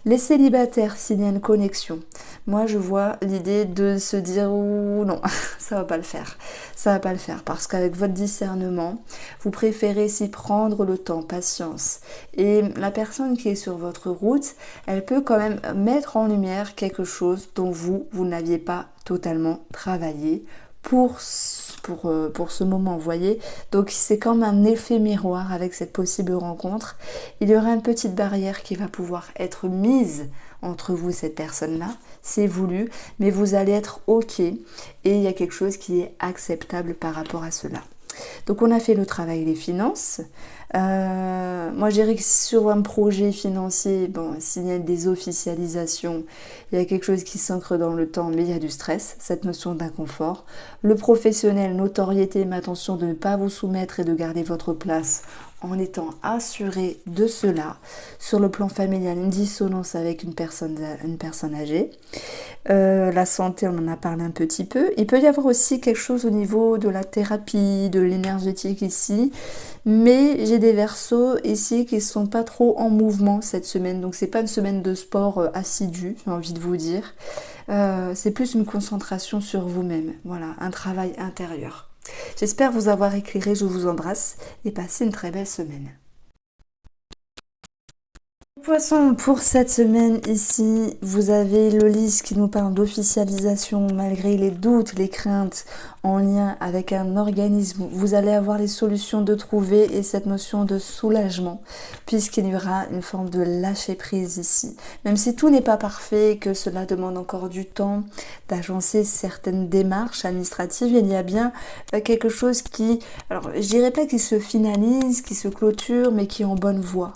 Les célibataires, s'il y a une connexion, moi je vois l'idée de se dire oh, non, ça va pas le faire. Ça va pas le faire parce qu'avec votre discernement, vous préférez s'y prendre le temps, patience. Et la personne qui est sur votre route, elle peut quand même mettre en lumière quelque chose dont vous n'aviez pas totalement travaillé pour ce moment, vous voyez. Donc c'est comme un effet miroir avec cette possible rencontre. Il y aura une petite barrière qui va pouvoir être mise entre vous et cette personne-là, c'est voulu, mais vous allez être OK et il y a quelque chose qui est acceptable par rapport à cela. Donc on a fait le travail des finances. Moi je dirais que sur un projet financier, bon, s'il y a des officialisations, il y a quelque chose qui s'ancre dans le temps, mais il y a du stress, cette notion d'inconfort. Le professionnel, notoriété, mais attention de ne pas vous soumettre et de garder votre place en étant assuré de cela. Sur le plan familial, une dissonance avec une personne âgée. La santé, on en a parlé un petit peu. Il peut y avoir aussi quelque chose au niveau de la thérapie, de l'énergétique ici. Mais j'ai des versos ici qui ne sont pas trop en mouvement cette semaine. Donc c'est pas une semaine de sport assidue, j'ai envie de vous dire. C'est plus une concentration sur vous-même. Voilà, un travail intérieur. J'espère vous avoir éclairé, je vous embrasse et passez une très belle semaine. Poisson, pour cette semaine ici, vous avez le lys qui nous parle d'officialisation malgré les doutes, les craintes en lien avec un organisme. Vous allez avoir les solutions de trouver et cette notion de soulagement puisqu'il y aura une forme de lâcher prise ici. Même si tout n'est pas parfait, que cela demande encore du temps d'agencer certaines démarches administratives, il y a bien quelque chose qui, alors je dirais pas qui se finalise, qui se clôture, mais qui est en bonne voie.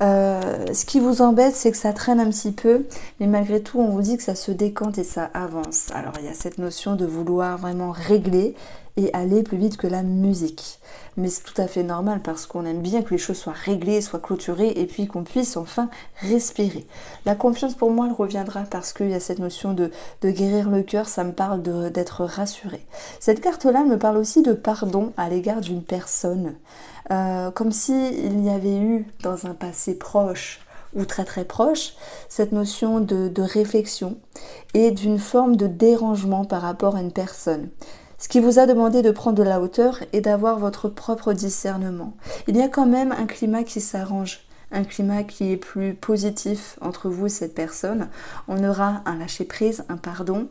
Ce qui vous embête, c'est que ça traîne un petit peu, mais malgré tout, on vous dit que ça se décante et ça avance. Alors, il y a cette notion de vouloir vraiment régler et aller plus vite que la musique. Mais c'est tout à fait normal parce qu'on aime bien que les choses soient réglées, soient clôturées et puis qu'on puisse enfin respirer. La confiance, pour moi, elle reviendra parce qu'il y a cette notion de guérir le cœur, ça me parle d'être rassuré. Cette carte-là me parle aussi de pardon à l'égard d'une personne. Comme s'il y avait eu dans un passé proche ou très très proche cette notion de réflexion et d'une forme de dérangement par rapport à une personne. Ce qui vous a demandé de prendre de la hauteur et d'avoir votre propre discernement. Il y a quand même un climat qui s'arrange, un climat qui est plus positif entre vous et cette personne. On aura un lâcher-prise, un pardon.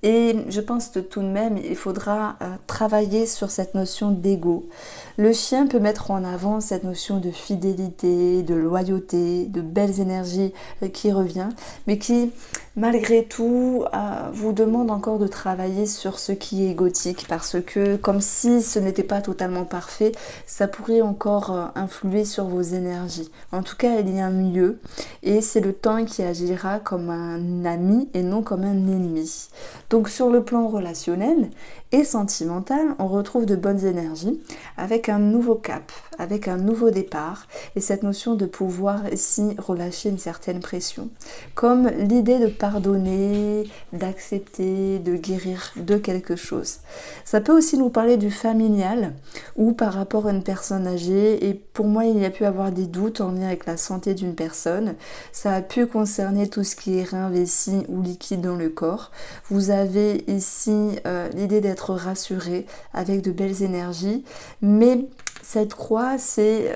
Et je pense que tout de même, il faudra travailler sur cette notion d'ego. Le chien peut mettre en avant cette notion de fidélité, de loyauté, de belles énergies qui revient, mais qui, malgré tout, vous demande encore de travailler sur ce qui est égotique, parce que, comme si ce n'était pas totalement parfait, ça pourrait encore influer sur vos énergies. En tout cas, il y a un milieu, et c'est le temps qui agira comme un ami et non comme un ennemi. Donc sur le plan relationnel et sentimental, on retrouve de bonnes énergies avec un nouveau cap, avec un nouveau départ et cette notion de pouvoir ici relâcher une certaine pression. Comme l'idée de pardonner, d'accepter, de guérir de quelque chose. Ça peut aussi nous parler du familial ou par rapport à une personne âgée et pour moi il y a pu avoir des doutes en lien avec la santé d'une personne. Ça a pu concerner tout ce qui est rein, vessie ou liquide dans le corps. Vous avez ici l'idée d'être rassuré avec de belles énergies, mais cette croix, c'est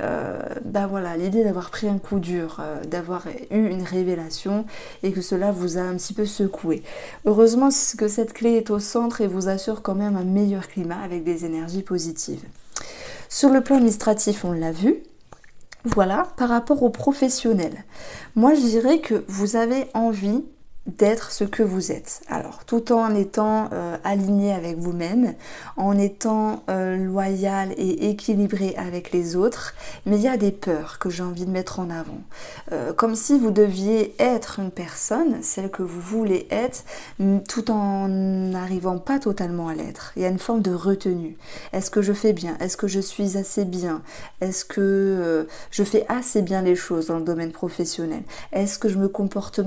voilà, l'idée d'avoir pris un coup dur, d'avoir eu une révélation et que cela vous a un petit peu secoué. Heureusement que cette clé est au centre et vous assure quand même un meilleur climat avec des énergies positives. Sur le plan administratif, on l'a vu. Voilà, par rapport aux professionnels. Moi, je dirais que vous avez envie d'être ce que vous êtes. Alors, tout en étant aligné avec vous-même, en étant loyal et équilibré avec les autres, mais il y a des peurs que j'ai envie de mettre en avant. Comme si vous deviez être une personne, celle que vous voulez être, tout en n'arrivant pas totalement à l'être. Il y a une forme de retenue. Est-ce que je fais bien? Est-ce que je suis assez bien? Est-ce que je fais assez bien les choses dans le domaine professionnel? Est-ce que je me comporte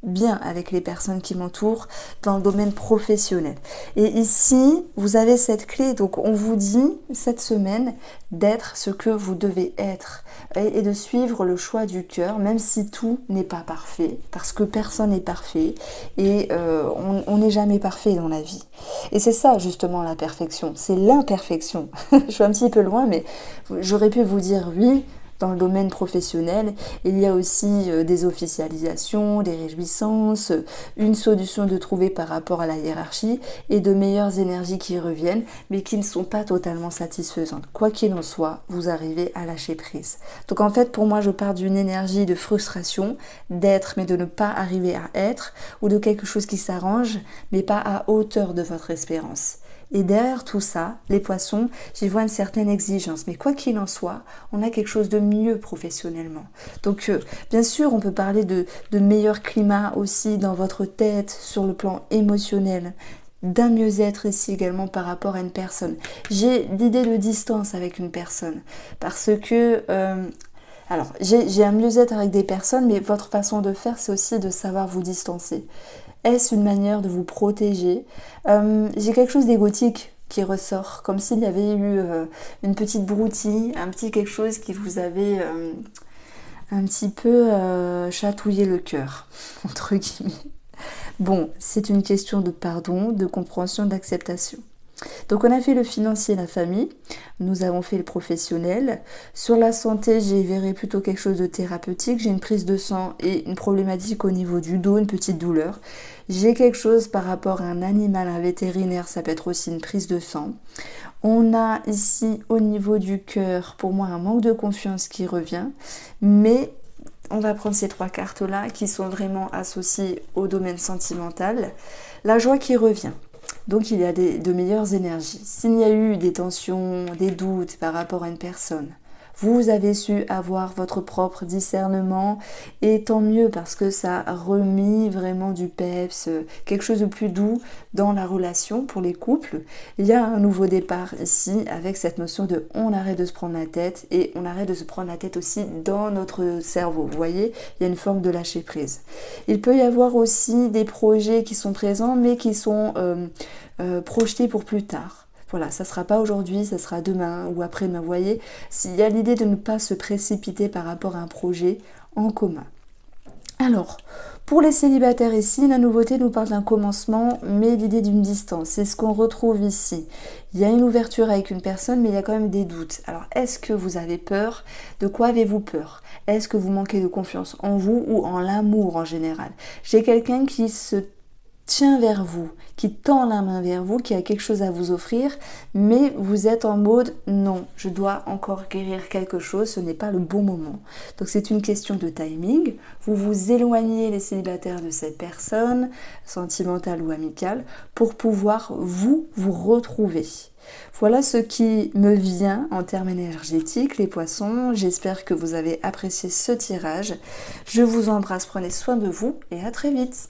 bien avec les personnes qui m'entourent dans le domaine professionnel? Et ici, vous avez cette clé. Donc, on vous dit cette semaine d'être ce que vous devez être et de suivre le choix du cœur, même si tout n'est pas parfait, parce que personne n'est parfait et on n'est jamais parfait dans la vie. Et c'est ça justement la perfection, c'est l'imperfection. Je suis un petit peu loin, mais j'aurais pu vous dire oui. Dans le domaine professionnel, il y a aussi des officialisations, des réjouissances, une solution de trouver par rapport à la hiérarchie et de meilleures énergies qui reviennent, mais qui ne sont pas totalement satisfaisantes. Quoi qu'il en soit, vous arrivez à lâcher prise. Donc en fait, pour moi, je pars d'une énergie de frustration, d'être, mais de ne pas arriver à être, ou de quelque chose qui s'arrange, mais pas à hauteur de votre espérance. Et derrière tout ça, les poissons, j'y vois une certaine exigence. Mais quoi qu'il en soit, on a quelque chose de mieux professionnellement. Donc, bien sûr, on peut parler de meilleur climat aussi dans votre tête, sur le plan émotionnel, d'un mieux-être ici également par rapport à une personne. J'ai l'idée de distance avec une personne. Parce que... alors, j'ai un mieux-être avec des personnes, mais votre façon de faire, c'est aussi de savoir vous distancer. Est-ce une manière de vous protéger? J'ai quelque chose d'égotique qui ressort, comme s'il y avait eu une petite broutille, un petit quelque chose qui vous avait un petit peu chatouillé le cœur, entre guillemets. Bon, c'est une question de pardon, de compréhension, d'acceptation. Donc on a fait le financier, la famille, nous avons fait le professionnel. Sur la santé, j'ai verré plutôt quelque chose de thérapeutique. J'ai une prise de sang et une problématique au niveau du dos, une petite douleur. J'ai quelque chose par rapport à un animal, un vétérinaire, ça peut être aussi une prise de sang. On a ici au niveau du cœur, pour moi, un manque de confiance qui revient, mais on va prendre ces trois cartes-là qui sont vraiment associées au domaine sentimental. La joie qui revient. Donc il y a de meilleures énergies. S'il y a eu des tensions, des doutes par rapport à une personne, vous avez su avoir votre propre discernement et tant mieux parce que ça a remis vraiment du peps, quelque chose de plus doux dans la relation pour les couples. Il y a un nouveau départ ici avec cette notion de on arrête de se prendre la tête et on arrête de se prendre la tête aussi dans notre cerveau. Vous voyez, il y a une forme de lâcher prise. Il peut y avoir aussi des projets qui sont présents mais qui sont projetés pour plus tard. Voilà, ça ne sera pas aujourd'hui, ça sera demain ou après-demain. Vous voyez, s'il y a l'idée de ne pas se précipiter par rapport à un projet en commun. Alors, pour les célibataires ici, la nouveauté nous parle d'un commencement, mais l'idée d'une distance. C'est ce qu'on retrouve ici. Il y a une ouverture avec une personne, mais il y a quand même des doutes. Alors, est-ce que vous avez peur? De quoi avez-vous peur? Est-ce que vous manquez de confiance en vous ou en l'amour en général? J'ai quelqu'un qui se tient vers vous, qui tend la main vers vous, qui a quelque chose à vous offrir, mais vous êtes en mode non, je dois encore guérir quelque chose, ce n'est pas le bon moment. Donc c'est une question de timing. Vous vous éloignez les célibataires de cette personne, sentimentale ou amicale, pour pouvoir vous retrouver. Voilà ce qui me vient en termes énergétiques, les poissons. J'espère que vous avez apprécié ce tirage. Je vous embrasse, prenez soin de vous et à très vite.